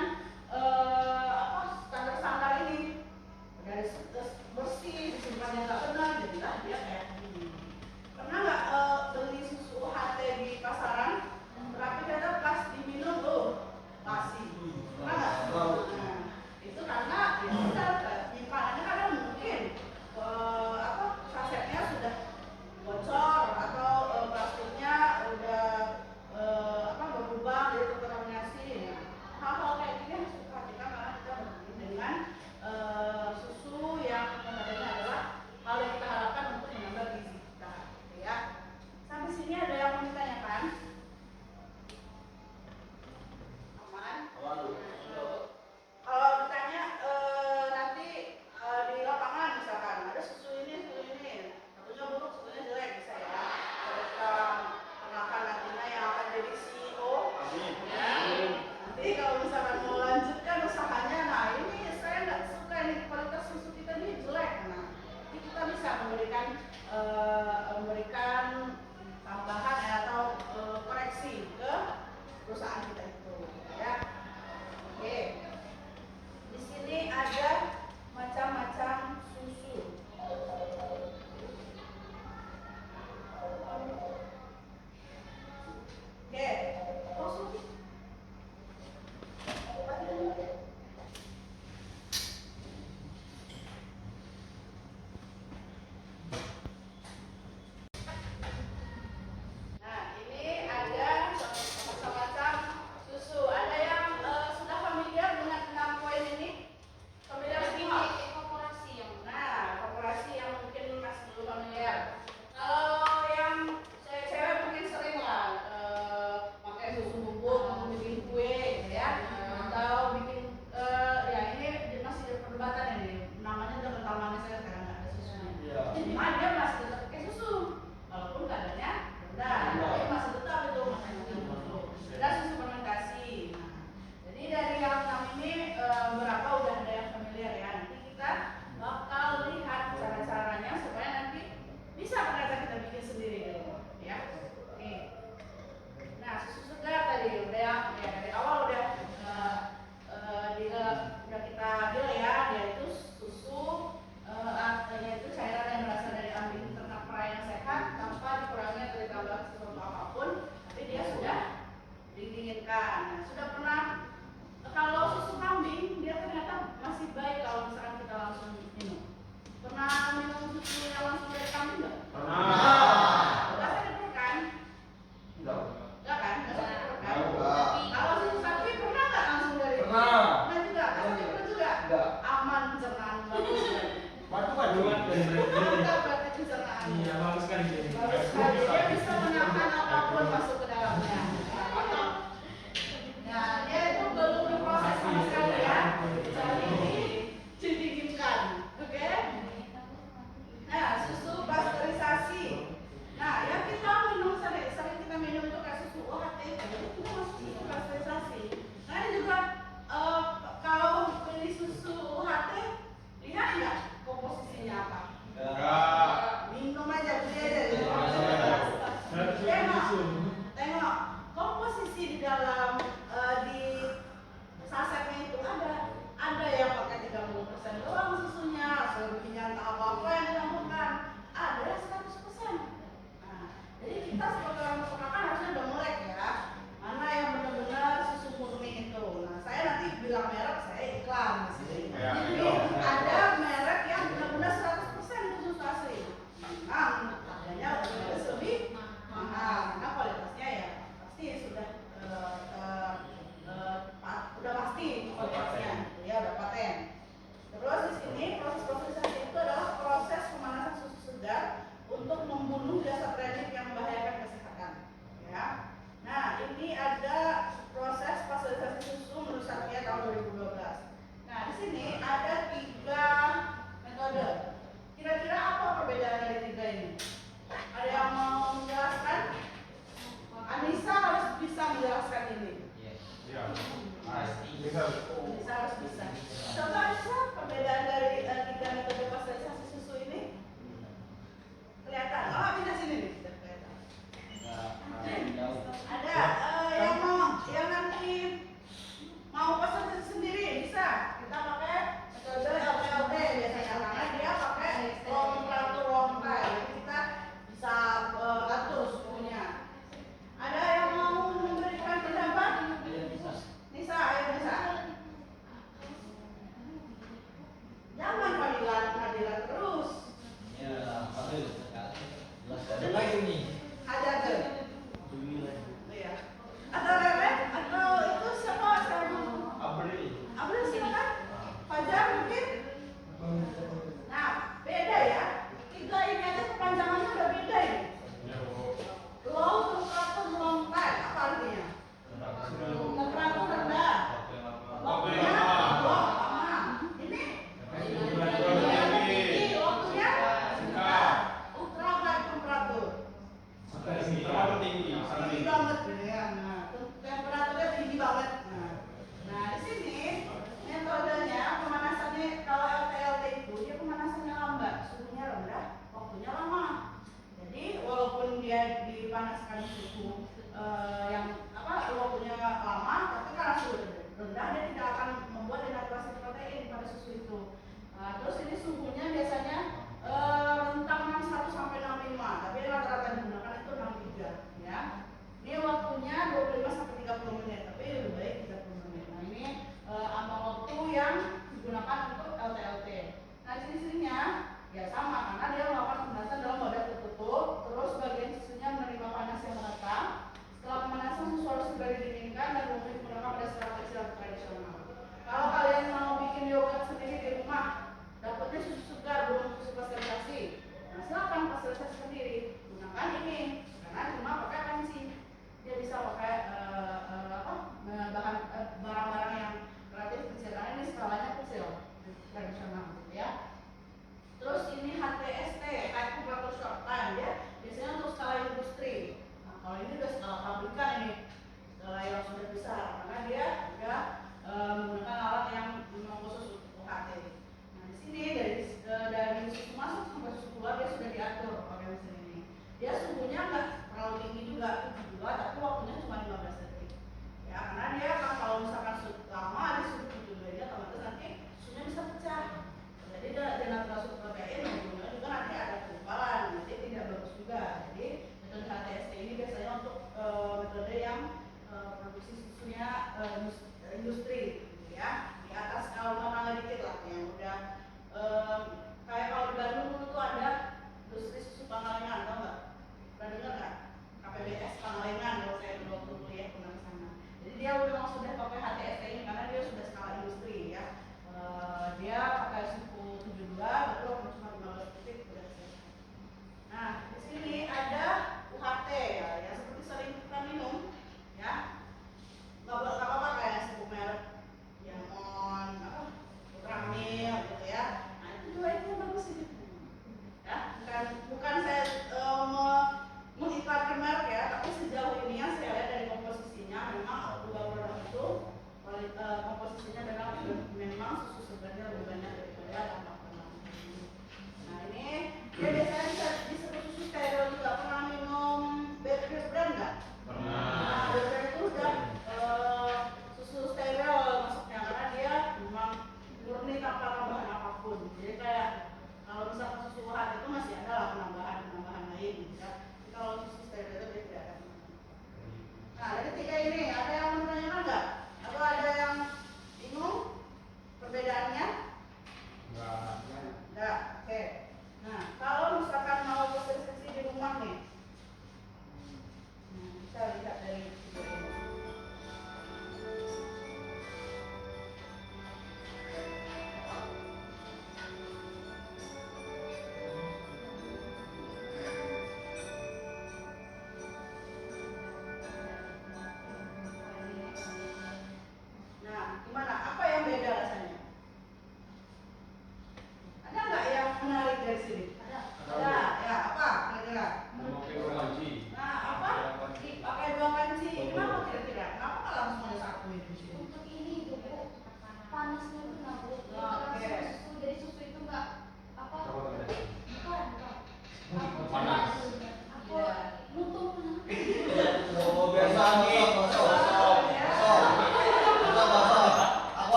standar-standar ini. Dari bersih disimpannya nggak benar, jadilah dia kayak gini. Pernah nggak beli susu UHT di pasaran, tapi ternyata pas diminum basi? Pernah nggak? Nah, itu karena ya sudah nyimpanannya kadang mungkin sasetnya sudah bocor atau plastiknya udah berubah jadi terkontaminasi. Nah, hal-hal kayak gini harus diperhatikan karena kita berbeda dengan susu yang notabene adalah hal yang kita harapkan untuk menambah gizi kita, ya. Sampai sini ada yang mau ditanyakan? Aman? Kalau ditanya nanti di lapangan misalkan ada susu ini, satunya buruk, satunya jelek bisa ya. Mereka kenakan nantinya yang akan jadi CEO. Ya. Nanti kalau misalkan mau lanjutkan usahanya, nah ini saya nggak suka ini kualitas susu kita ini jelek. Nah, ini kita bisa memberikan tambahan atau koreksi ke perusahaan kita itu, ya. Oke. Di sini ada macam-macam susu. Oke. Nah, ini ada macam-macam susu. Ada yang sudah familiar dengan 6 poin ini? Familiar semua? Evaporasi yang Nah, evaporasi yang mungkin masih belum familiar. Kalau yang cewek-cewek mungkin sering lah pakai susu bubuk untuk bikin kue, gitu ya, atau bikin ya ini masih perdebatan ini. Namanya udah kental manisnya sekarang nggak ada susunya. Cuma dia masih tetap pakai susu, walaupun kadarnya rendah, tapi masih tetap itu makanya susu. Dan susu fermentasi. Nah, jadi dari yang 6 ini berapa udah ada yang familiar ya. Nanti kita bakal lihat cara-caranya supaya nanti bisa ternyata kita bikin sendiri dulu, ya. Oke. Nah, susu segar tadi udah ya dari awal udah kita ambil ya, dia itu susu artinya itu cairan yang berasal dari ambing ternak perah yang sehat tanpa dikurangi atau ditambah sesuatu apapun, tapi dia sudah didinginkan. Nah, sudah pernah kalau susu kambing dia ternyata masih baik kalau misalkan kita langsung minum. Pernah minum susu yang langsung dari kambing nggak? Pernah. Nggak sakit perut kan? Enggak. Nggak kan? Nggak sakit perut kan? Enggak. Kalau susu sapi pernah nggak langsung dari? Pernah. Pernah juga. Nggak sakit perut juga? Enggak. Aman pencernaan bagus. Mantap berarti pencernaan. Iya, bagus sekali jadi. Bagus sekali. Dia bisa menahan apapun masuk ke dalamnya. Mantap. Nah, dia itu belum diproses sama sekali ya. Jadi didinginkan. Oke? Nah, susu pasteurisasi. Nah, yang kita minum sering kita minum itu kayak susu UHT, itu kita masuk susu pasteurisasi. Nah, ini juga kalau beli susu UHT, lihat nggak komposisinya apa? Enggak. Minum aja, beli aja. kita sebagai orang peternakan harusnya udah melek ya. Mana yang benar-benar susu murni itu. Nah, saya nanti bilang merek, saya iklan di sini. Ya, Jadi ya. ada merek yang benar-benar 100% itu susu asli. Nah, harganya otomatis lebih mahal karena kualitasnya ya pasti sudah udah pasti kualitasnya, ya udah paten. Terus di sini proses prosesasi itu adalah proses pemanasan susu segar untuk membunuh jasad renin yang membahayakan kesehatan. Ya. Nah, ini ada proses pasteurisasi susu menurut Satya tahun 2012. Nah, di sini ada 3 metode. Kira-kira apa perbedaan dari 3 ini? Ada yang mau menjelaskan? Anissa harus bisa menjelaskan ini. Ya. Anissa harus bisa. Coba Anissa, perbedaan dari 3 metode pasteurisasi susu ini? Kelihatan? Oh, pindah sini nih. Sudah kelihatan. Ada yang nanti mau pasteurisasi sendiri bisa. Kita pakai metode LPLT biasanya karena dia pakai temperatur lontai. Jadi kita bisa atur suhunya. Ada yang mau memberikan pendapat? Nisa, ayo Nisa. Jangan padilan terus. Ada tuh. Iya. Atau Rere? Atau itu siapa sekarang? Abril silakan. Fajar mungkin? Nah, beda ya. 3 ini aja kepanjangannya udah beda ini. Low temperatur lontai, apa artinya? Temperatur rendah. Waktunya lama. Ini? Tinggi. Waktunya? Ultra high temperatur. Tinggi banget ya. Nah, temperaturnya tinggi banget. Nah, di sini metodenya pemanasannya kalau LTLT itu dia pemanasannya lambat, suhunya rendah, waktunya lama. Jadi walaupun dia dipanaskan suhu yang waktunya lama, tapi karena suhu rendah dia tidak akan membuat denaturasi protein pada susu itu. Terus ini suhunya biasanya rentang 61 sampai 65, tapi rata-rata digunakan itu 63 ya. Ini waktunya 25 sampai 30 menit, tapi lebih baik 30 menit. Nah, ini ambang waktu yang digunakan untuk LTLT. Nah, ciri-cirinya ya sama karena dia melakukan pemanasan dalam wadah tertutup, terus bagian susunya menerima panas yang merata. Setelah pemanasan susu harus segera didinginkan dan digunakan pada skala kecil tradisional. Kalau kalian mau bikin yogurt sendiri di rumah, dapatnya susu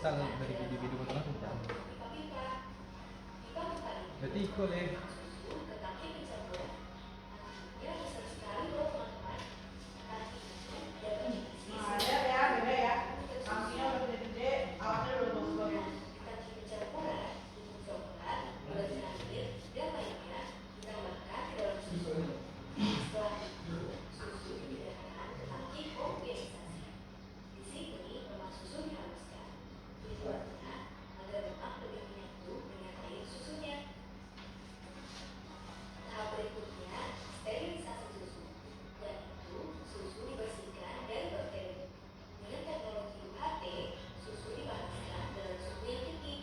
misal dari video-video potongan sudah. Berarti equal ya. Nah, lihat ya, beda ya. Kambingnya udah gede-gede, alatnya udah bagus-bagus. Tahap berikutnya, sterilisasi susu, yaitu susu dibersihkan dari bakteri. Dengan teknologi UHT, susu dipanaskan dalam suhu yang tinggi,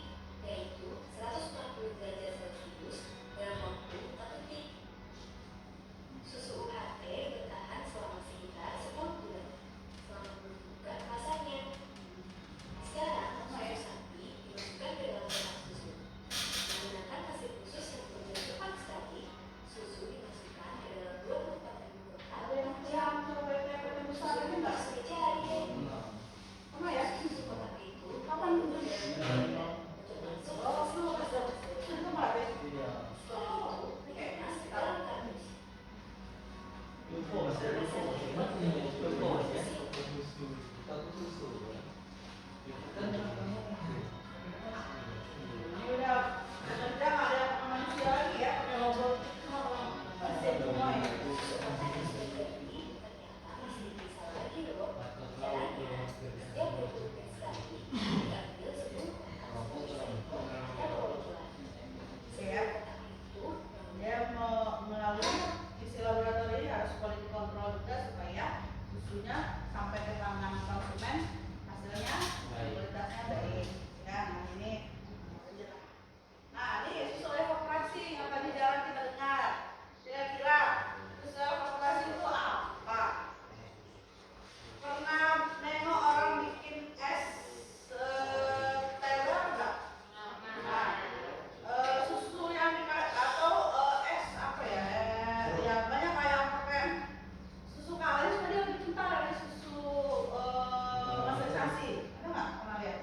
yaitu 140 derajat Celcius dalam waktu 4 detik. Susu UHT bertahan selama sekitar 10 bulan, selama menentukan kemasannya. Sekarang, susu sapi dimasukkan ke dalam kotak susu. Menggunakan mesin khusus yang bekerja cepat sekali, susu dimasukkan ke dalam 24.000 kotak. Ada yang jam sampai tepet besar ini enggak? Sejari, Sama ya? susu kotak itu Kapan itu? untuk masuk ke Oh, lu kasih itu kemarin. Iya. setelah itu dikemas ke dalam kardus. Info masih ada info. Info masih ya. Satu susu. Ini udah bekerja nggak ada manusia lagi ya, pakai robot mesin semua ya. Ternyata masih bisa lagi loh. Caranya, setiap 20 menit sekali diambil 10 kotak. Dan baru jual. Siap. Kotak itu Dia melalui isi laboratorium ini harus quality control juga supaya susunya sampai ke tangan konsumen hasilnya kualitasnya baik. Ya, nah ini. Nah, ini susu evaporasi yang tadi jalan kita dengar. Kira-kira susu evaporasi itu apa? Pernah nengok orang bikin es teler enggak? Nah, susu yang atau es apa ya? Ya banyak kayak pakai susu kalis, dia lebih kental dari susu pasteurisasi. Ada nggak pernah lihat?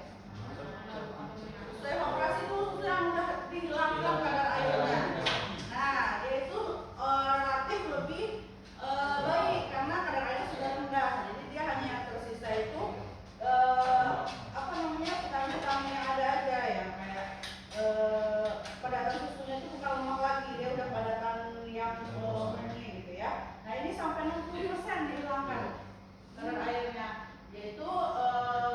Susu evaporasi itu susu yang udah dihilangkan kadar airnya. Nah, dia itu relatif lebih baik karena kadar airnya sudah rendah. Jadi dia hanya tersisa itu apa namanya vitamin-vitamin yang ada aja yang kayak padatan susunya itu bukan lemak lagi, dia udah padatan yang murni gitu ya. Nah ini sampai 60% dihilangkan kadar airnya, yaitu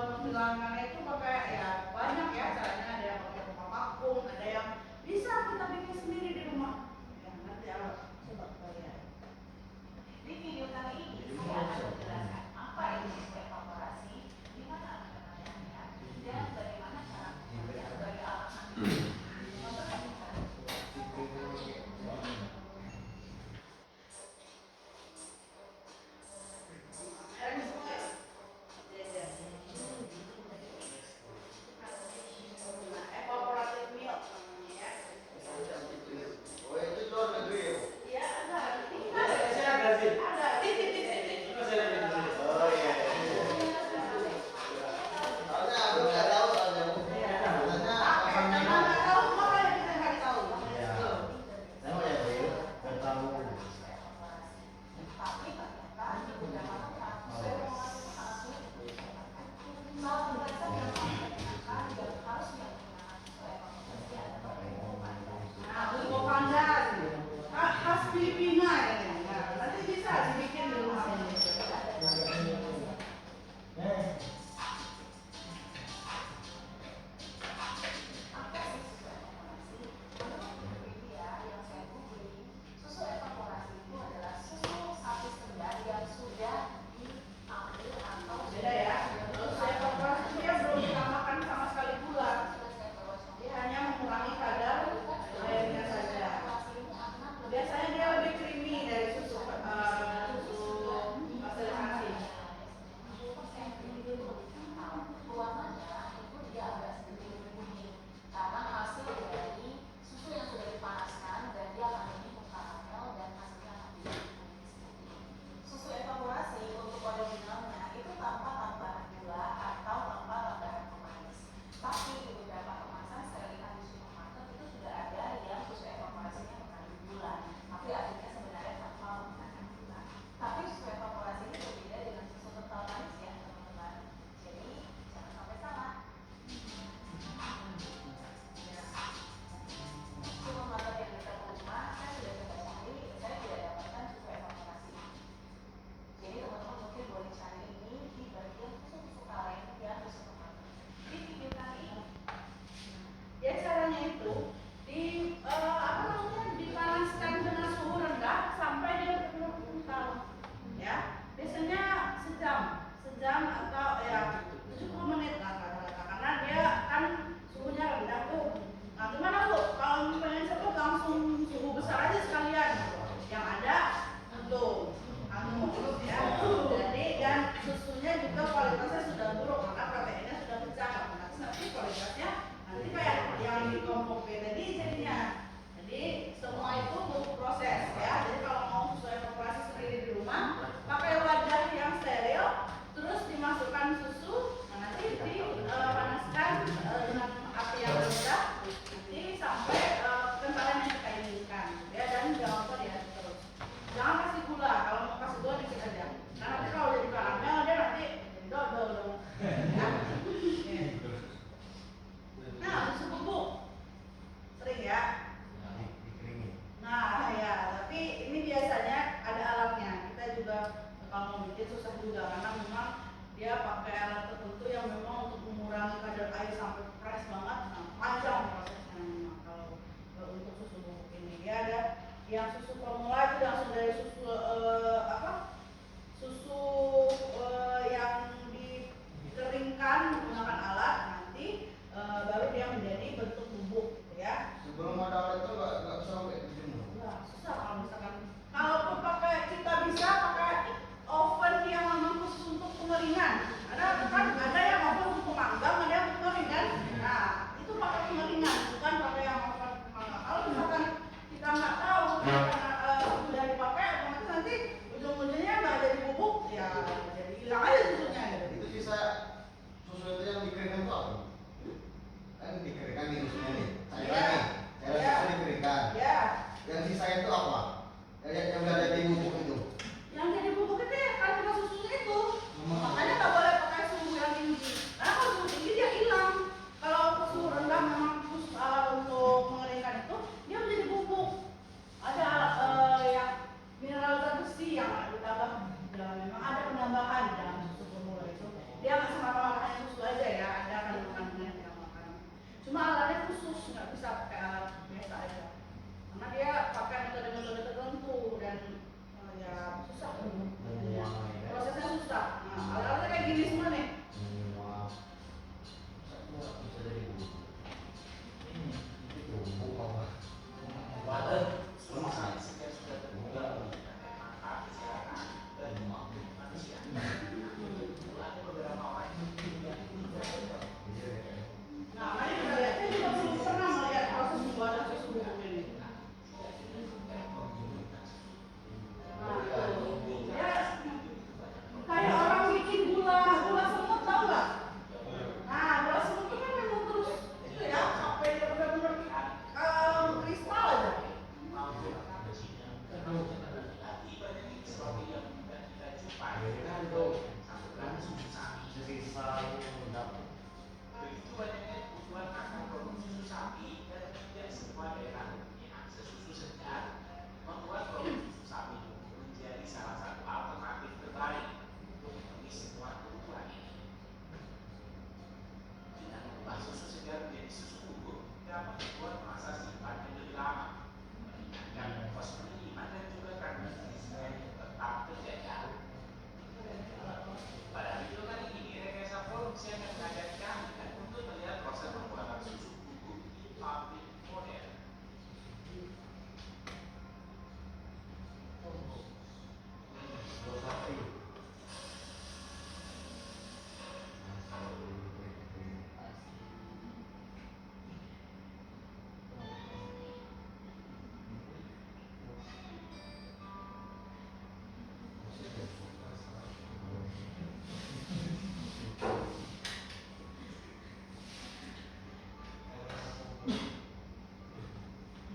menghilangkannya itu pakai ya banyak ya caranya, ada yang pakai pompa vakum, ada yang bisa kita bikin sendiri di rumah. Ya nanti coba kita lihat. Di video kali ini saya akan menjelaskan apa itu susu evaporasi, di mana penggunaannya, dan bagaimana cara menggunakannya sebagai alat anti. Evaporated milk namanya ya. Oh itu luar negeri ya? Iya ada. Ini Saya ada sih. ada. Masih ada di sini. Oh iya. Soalnya aku nggak tahu soalnya. Soalnya Karena nggak tahu makanya kita nggak tahu. Iya. Saya mau ya beli, nggak tahu. Tapi ternyata di beberapa tempat nah, bumbu pandan khas Filipina ya. Nah, nanti bisa dibikin di rumah ini. Susu evaporasi itu adalah susu sapi segar yang sudah diambil atau Beda ya. Terus evaporasi dia belum dapat membuat masa simpan lebih lama, meningkatkan kos penerimaan dan juga kandungan desain tetap terjaga. Pada video kali ini, Rekayasa Produksi akan mengajak kami untuk melihat proses pembuatan susu bubuk di pabrik modern.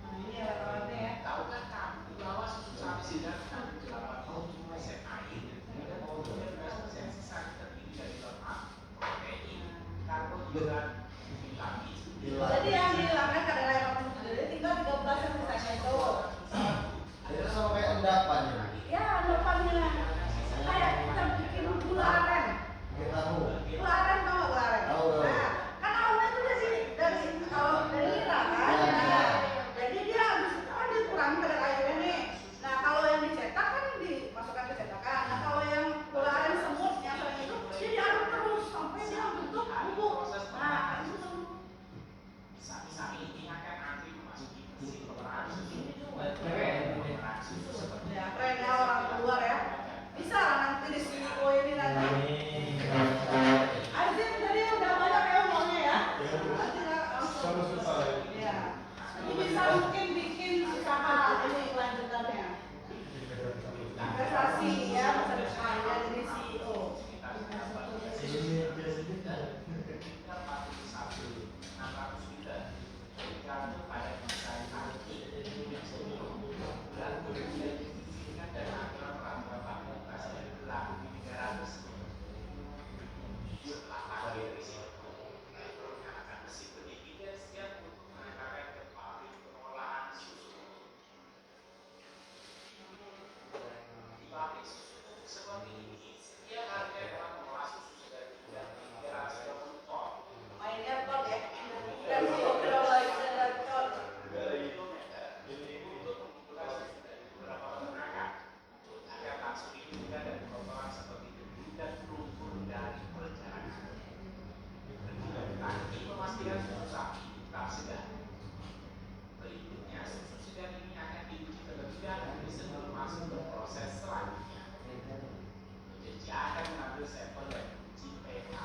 Nah, ini alat-alatnya ya. Tahukah kamu bahwa susu sapi segar mengandung 87% air dan 12% sisa terdiri dari lemak, protein, karbohidrat, vitamin. Jadi yang dihilangkan kadar air 80, jadi tinggal 13 yang sisanya itu. Itu sama kayak endapan ya. Ya, depannya kayak kita bikin gula aren. Kita tahu. Gula aren tau nggak gula aren? Tahu. Nah, kan awalnya itu dari kalau dari nira kan. Iya, Nah, iya. jadi dia habis itu kan dikurangi kadar airnya nih. Nah, kalau yang dicetak kan dimasukkan ke cetakan. Nah, kalau yang gula aren semut yang sering itu dia diaduk terus sampai dia bentuk bubuk. Nah, itu tuh. Sapi-sapi ini akan antri memasuki mesin pemerahan susu. Ya, keren ya orang keluar ya. Bisa lah nanti di CEO ini nanti. Azim jadi udah banyak ya umurnya ya. Nanti nggak langsung. Sama selesai. Iya. Ini bisa mungkin bikin usaha ini kelanjutannya. Investasi ya masa depan ya jadi CEO. Pabrik susu seperti ini, setiap harga dalam mengolah susu segar 330 ton. Mainnya top ya. Dan CEO udah mulai jalan top. Kilometer untuk mengumpulkan susu dari beberapa peternakan agar langsung dihidupkan dari kotoran seperti debu dan lumpur dari perjalanan. Petugas petani memastikan susu sapi tetap segar. Berikutnya, susu segar ini akan diuji terlebih dahulu sebelum masuk ke proses selanjutnya. Penjajah akan mengambil sampel dan uji pH,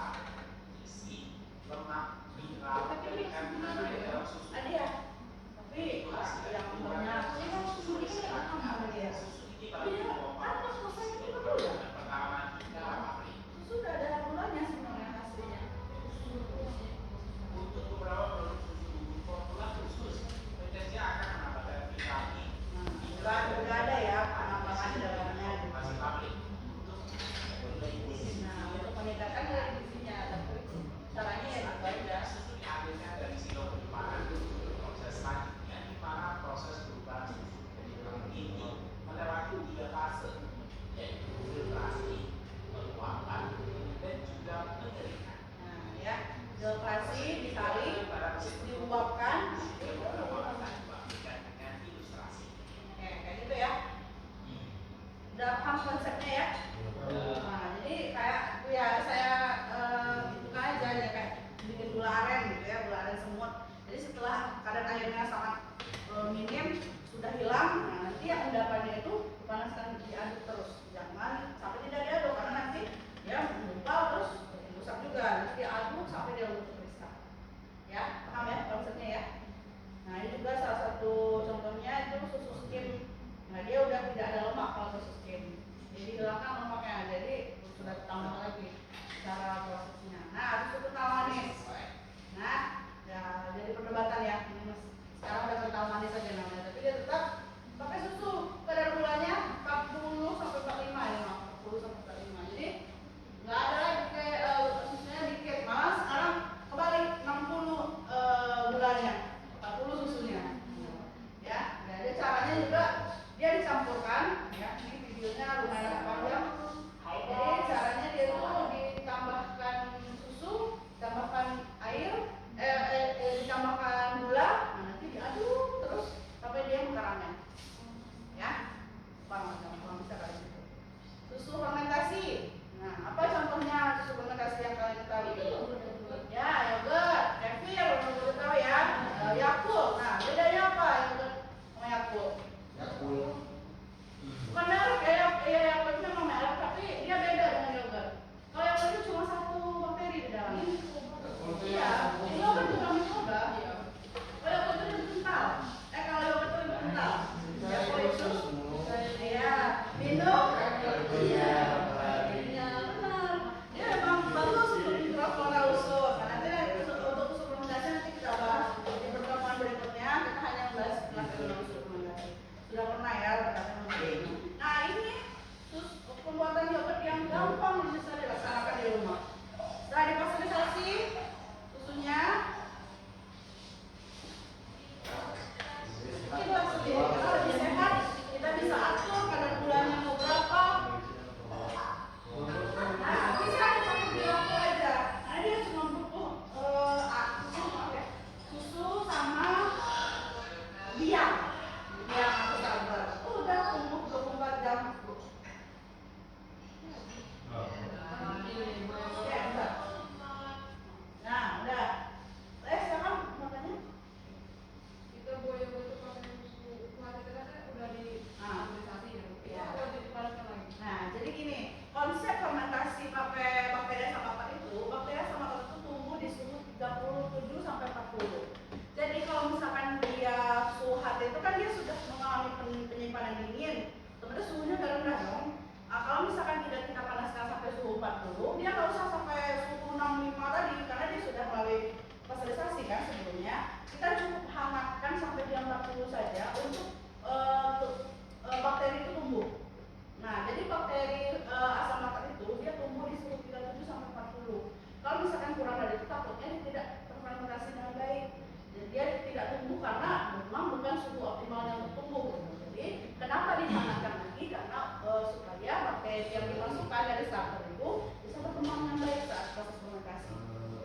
isi, lemak, mineral, dan kandungan air dalam susu. Ada ya. Tapi yang banyak ini kan susu ini kan sama dia. Susu ini Dia baru kan pas selesai itu kan udah. pertama di dalam pabrik. Susu udah ada gulanya sebenarnya hasilnya. Untuk beberapa produk susu bubuk formula khusus, penjajah akan menambahkan vitamin. Udah ada ya penambahan di dalamnya. Masih pabrik untuk Nah, untuk meningkatkan dari gizinya, tapi caranya ya itu aja. susu diambilkan dari silo penyimpanan. Proses selanjutnya di mana proses perubahan susu dari dalam ini melewati 3 fase, yaitu filtrasi, penguapan, dan juga pengeringan. Nah, ya, filtrasi disaring, diuapkan, Beberapa akan dibagikan dengan ilustrasi. kayak gitu ya. Udah paham konsepnya ya? Nah, jadi kayak ya saya itu aja ya kayak bikin gula aren gitu ya, gula aren semut. Jadi setelah kadar airnya sangat minim sudah hilang, nah nanti yang endapannya itu dipanaskan diaduk terus, jangan sampai tidak diaduk karena nanti ya menggumpal terus rusak juga. Nanti diaduk sampai dia luntur kristal. Ya, paham ya konsepnya ya? 37 sampai 40. Jadi kalau misalkan dia suhu HT itu kan dia sudah mengalami penyimpanan dingin, otomatis suhunya udah rendah dong. Kalau misalkan tidak kita panaskan sampai suhu 40, dia nggak usah sampai suhu 65 tadi, karena dia sudah melalui pasteurisasi kan sebelumnya. Kita cukup hangatkan sampai dia 40 saja untuk bakteri itu tumbuh. Nah, jadi bakteri asam laktat itu dia tumbuh di suhu 37 sampai 40. Kalau misalkan kurang dari itu takutnya dia tidak terfermentasi dengan baik. Jadi dia tidak tumbuh karena memang bukan suhu optimalnya untuk tumbuh. Jadi kenapa dihangatkan lagi? Karena supaya bakteri yang dimasukkan dari starter itu bisa berkembang dengan baik saat proses fermentasi.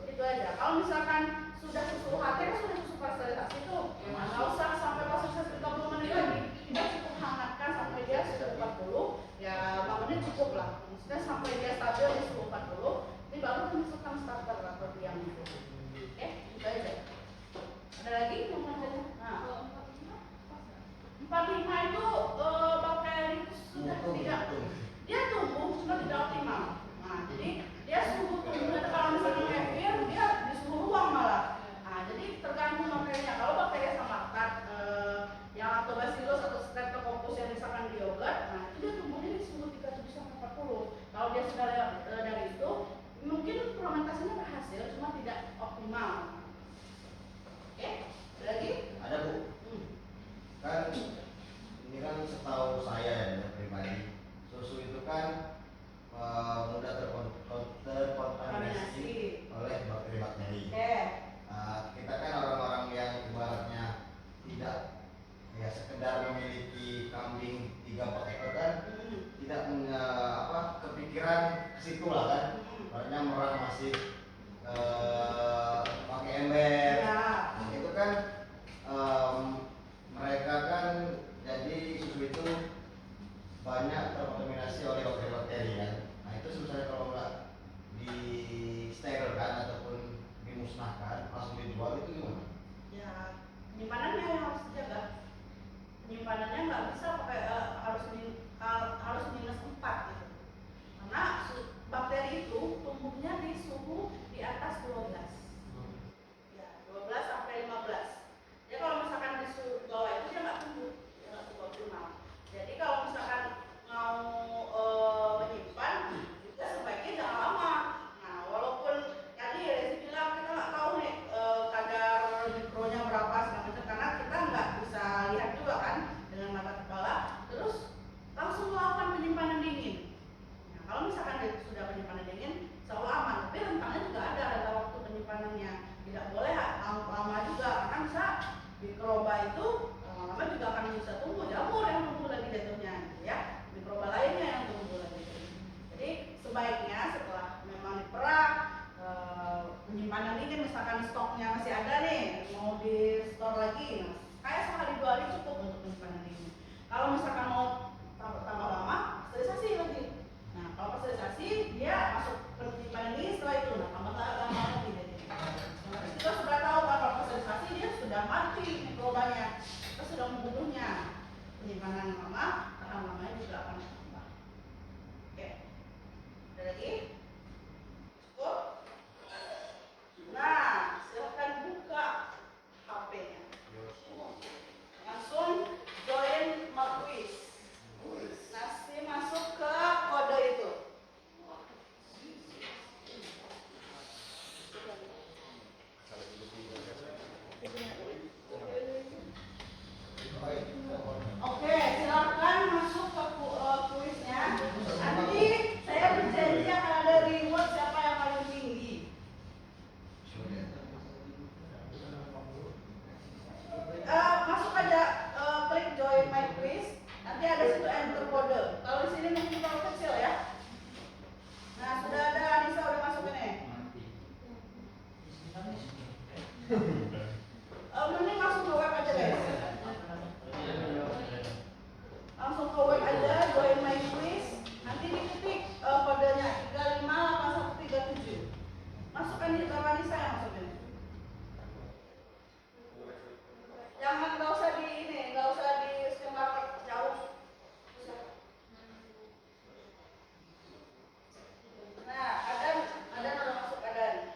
Itu aja. Kalau misalkan sudah susu HT kan sudah susu pasteurisasi itu, nggak usah sampai pasteurisasi 30 menit lagi. Kita cukup hangatkan sampai dia sudah 40, ya 5 menit cukup lah. Maksudnya sampai dia stabil di suhu 40, ini baru dimasukkan starter atau diam itu. Oke, itu aja. Ada lagi yang mau tanya? Nah, 45 itu bakteri sudah tidak, dia tumbuh cuma tidak optimal. Nah, jadi dia suhu tumbuhnya kalau misalnya kefir dia di suhu ruang malah. Nah, jadi tergantung bakterinya. Kalau bakteri asam laktat yang lactobacillus atau streptococcus yang misalkan di yogurt, nah itu dia tumbuhnya di suhu 37 sampai 40. Kalau dia sudah dari itu, mungkin fermentasinya berhasil, cuma tidak optimal. Oke, ada lagi? Ada Bu. Kan ini kan setahu saya ya pribadi, susu itu kan mudah terkontaminasi oleh bakteri-bakteri. Kita kan orang-orang yang ibaratnya tidak ya sekedar memiliki kambing 3-4 ekor kan, tidak punya kepikiran ke situ lah kan. Makanya orang masih pakai ember. Nah, itu kan mereka kan jadi susu itu banyak terkontaminasi oleh bakteri-bakteri kan. Nah itu sebenarnya kalau nggak disterilkan ataupun dimusnahkan langsung dijual itu gimana? Ya penyimpanannya yang harus dijaga. Penyimpanannya nggak bisa pakai harus minus 4 gitu. Karena bakteri itu tumbuhnya di suhu di atas 12. Ya 12 sampai 15. Ya kalau misalkan di suhu bawah itu dia nggak tumbuh, dia nggak tumbuh optimal. Jadi kalau misalkan mau menyimpan, juga sebaiknya jangan lama. Nah, walaupun tadi Rezi bilang kita nggak tahu nih kadar mikronya berapa segala macam, karena kita nggak bisa lihat juga kan dengan mata kepala. Terus langsung melakukan penyimpanan dingin. Nah, kalau misalkan sudah penyimpanan dingin, selalu aman. Tapi rentangnya juga ada waktu penyimpanannya. Tidak boleh lama juga, karena bisa mikroba itu lama-lama juga akan bisa tumbuh, jamur yang tumbuh lagi jatuhnya, gitu ya. Mikroba lainnya yang tumbuh lagi. Jadi sebaiknya setelah memang diperah, penyimpanan dingin, misalkan stoknya masih ada nih, mau di store lagi, kayak sehari 2 hari cukup untuk penyimpanan dingin. Kalau misalkan mau tambah lama, pasteurisasi lagi. Nah, kalau pasteurisasi dia masuk penyimpanan dingin setelah itu, nah tambah lama lagi. Kita sudah tahu kan kalau pasteurisasi dia sudah mati mikrobanya, kita sudah membunuhnya. Penyimpanan lama, tahan lamanya juga akan bertambah. Oke, ada lagi? Cukup? Nah, silahkan buka HP-nya. Langsung join Marquis. Nanti masuk ke kode itu. Oke, silakan masuk ke kuisnya. Nanti saya berjanji akan ada reward siapa yang paling tinggi. Masuk aja, klik join my quiz. Nanti ada situ enter kode. Kalau di sini mungkin terlalu kecil ya. Nah, sudah ada Anissa udah masuk ini. Mending langsung ke web aja guys. Langsung ke web aja, join my quiz. Nanti diketik kodenya 358137. Masukkan di bawah Anissa yang masukin. Jangan, nggak usah di ini, nggak usah di scan barcode jauh. Nah, Adan udah masuk Adan.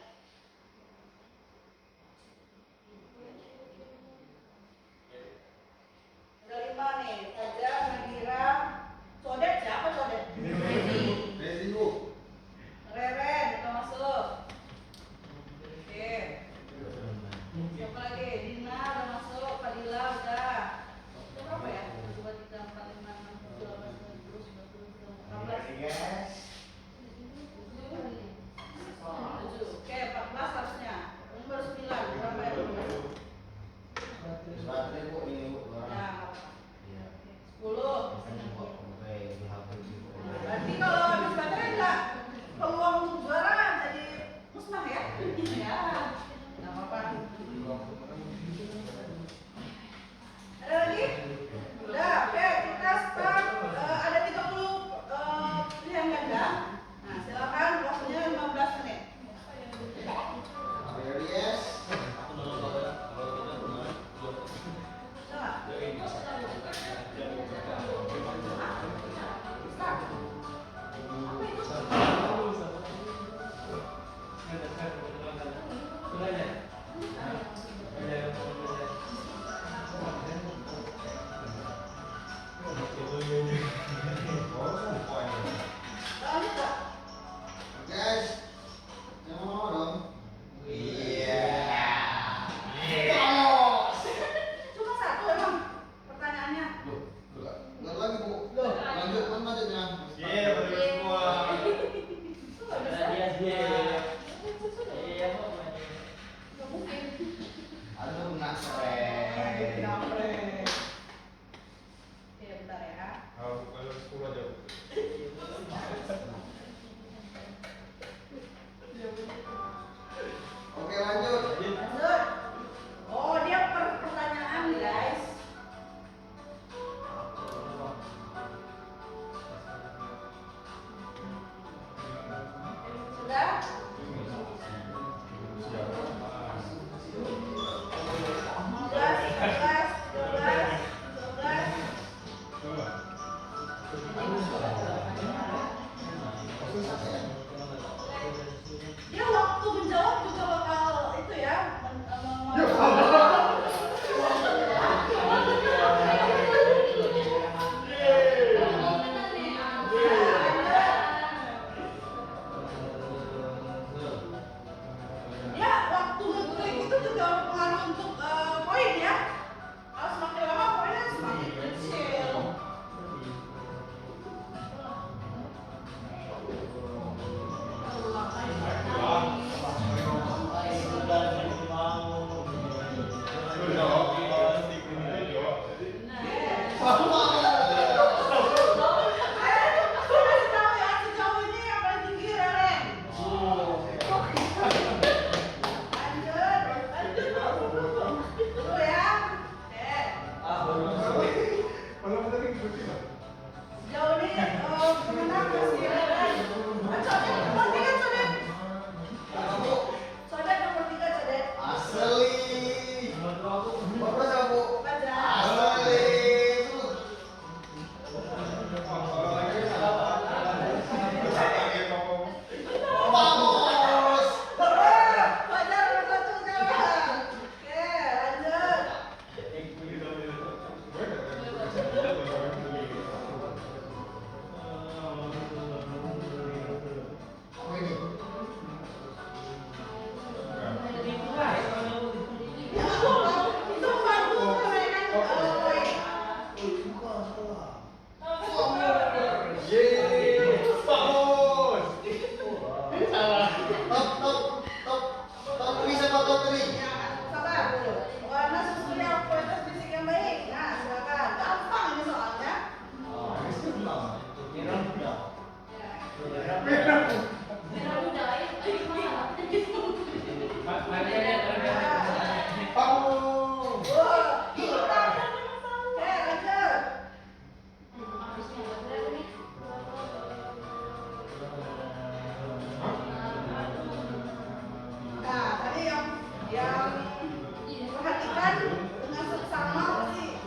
yang perhatikan dengan seksama sih.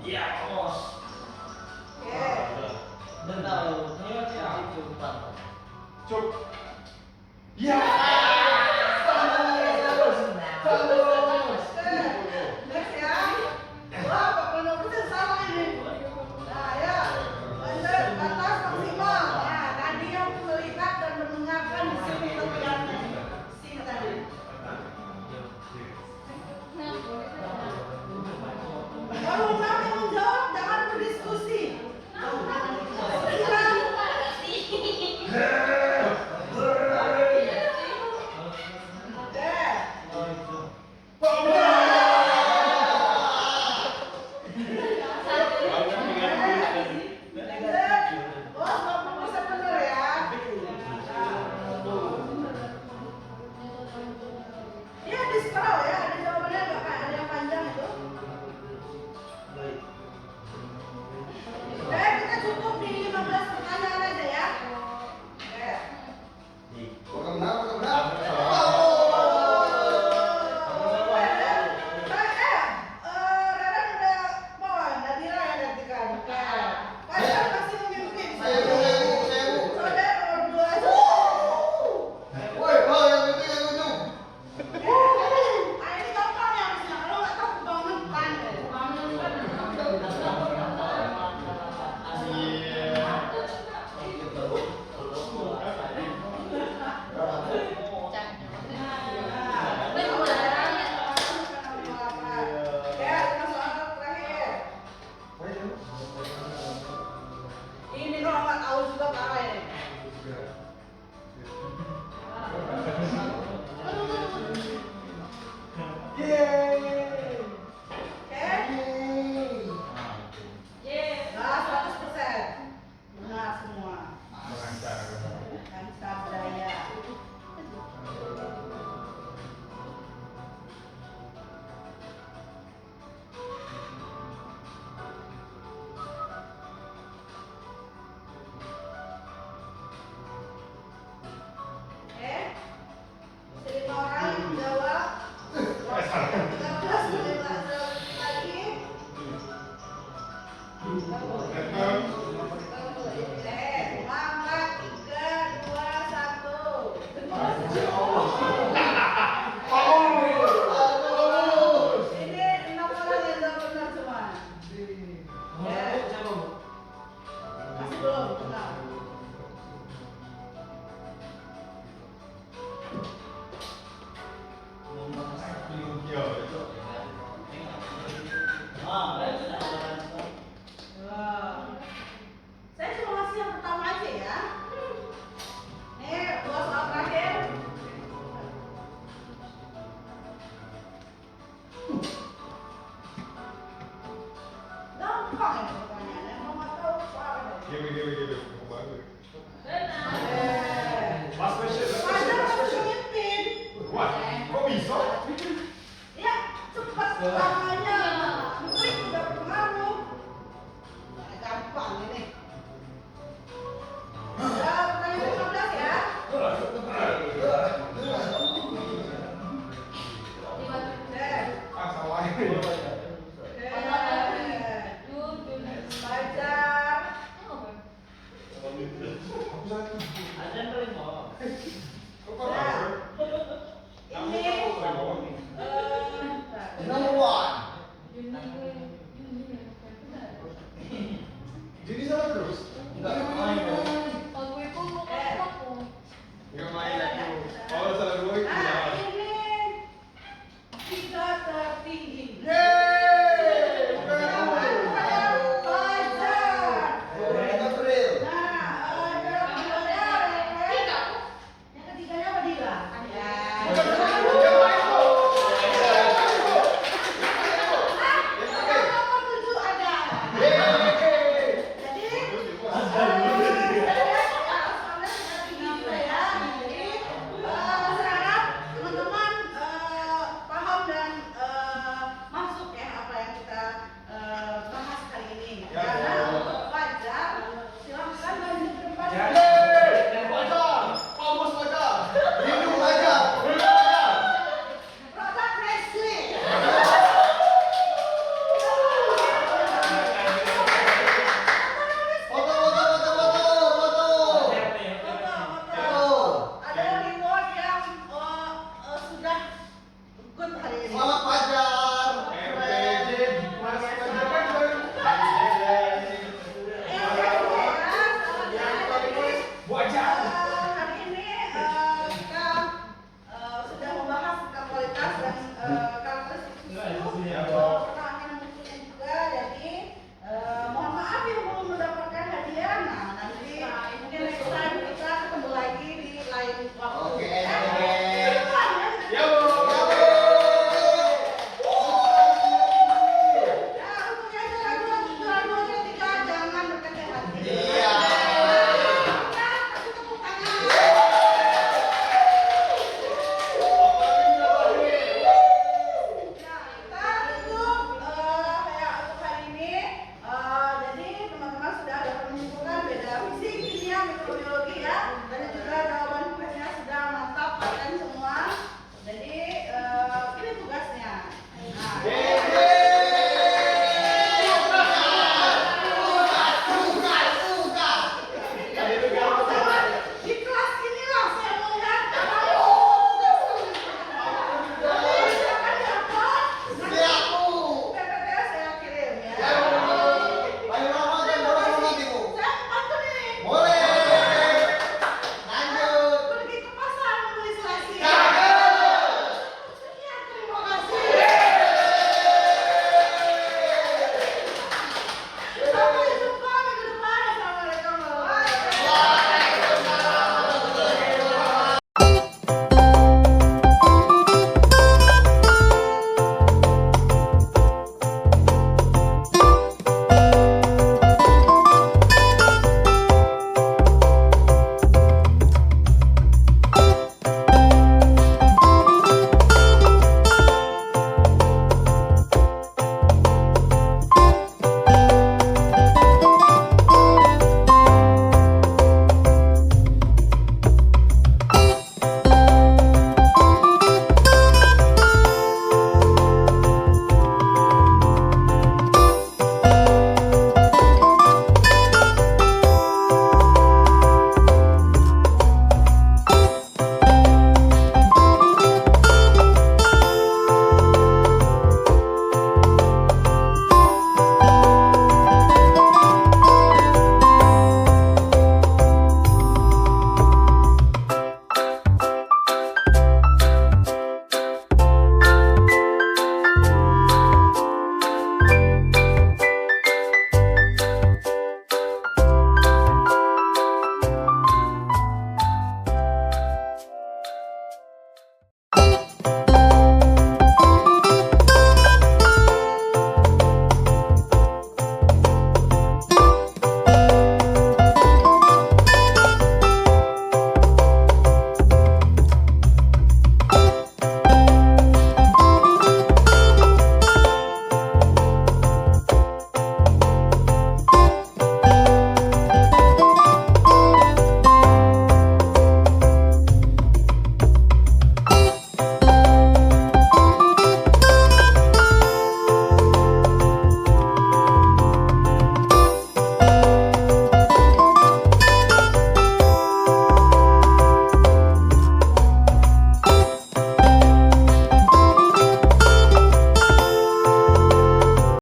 Iya, bos. Oke. Dan tahu, saya siap jumpa. Cuk. Ya. Next ya. Wah, 40% sama ini. Nah, ya. Benar, batas maksimal. Nah, tadi yang melihat dan mendengarkan di sini bagian sini tadi. Kalau nanti menjawab, jangan berdiskusi. Dia di scroll ya, ada jawabannya nggak kayak ada yang panjang itu. Kita cukup di 15 pertanyaan aja ya. Apakah benar? Apakah benar? Raden udah mau, Nadira yang gantikan. Pasal masih memimpin. Saya bu. Saudara nomor 2. Woi, oh yang itu yang ujung. Ini gampang ya, harusnya. Kalau nggak tahu kebangetan. Ya, soal terakhir. Ini kalau nggak tahu juga parah ini. Nah, 100%. Benar semua. Lancar jaya. Oke. 5 orang yang menjawab. 13 lagi. Mangga 3, 2, 1. Ini 6 orang yang jawab benar semua. Masih belum benar. Saya cuma ngasih yang pertama aja ya. Nih, 2 soal terakhir. Gampang ya pertanyaannya, mau nggak tahu soal deh. Give. Last question. Harus memimpin. What? Kok bisa? Ya, cepat pertamanya. Trik udah berpengaruh. Gampang ini. Ya, pertanyaan 15 ya. Ah, salah ini. Belajar. Ada yang paling mau.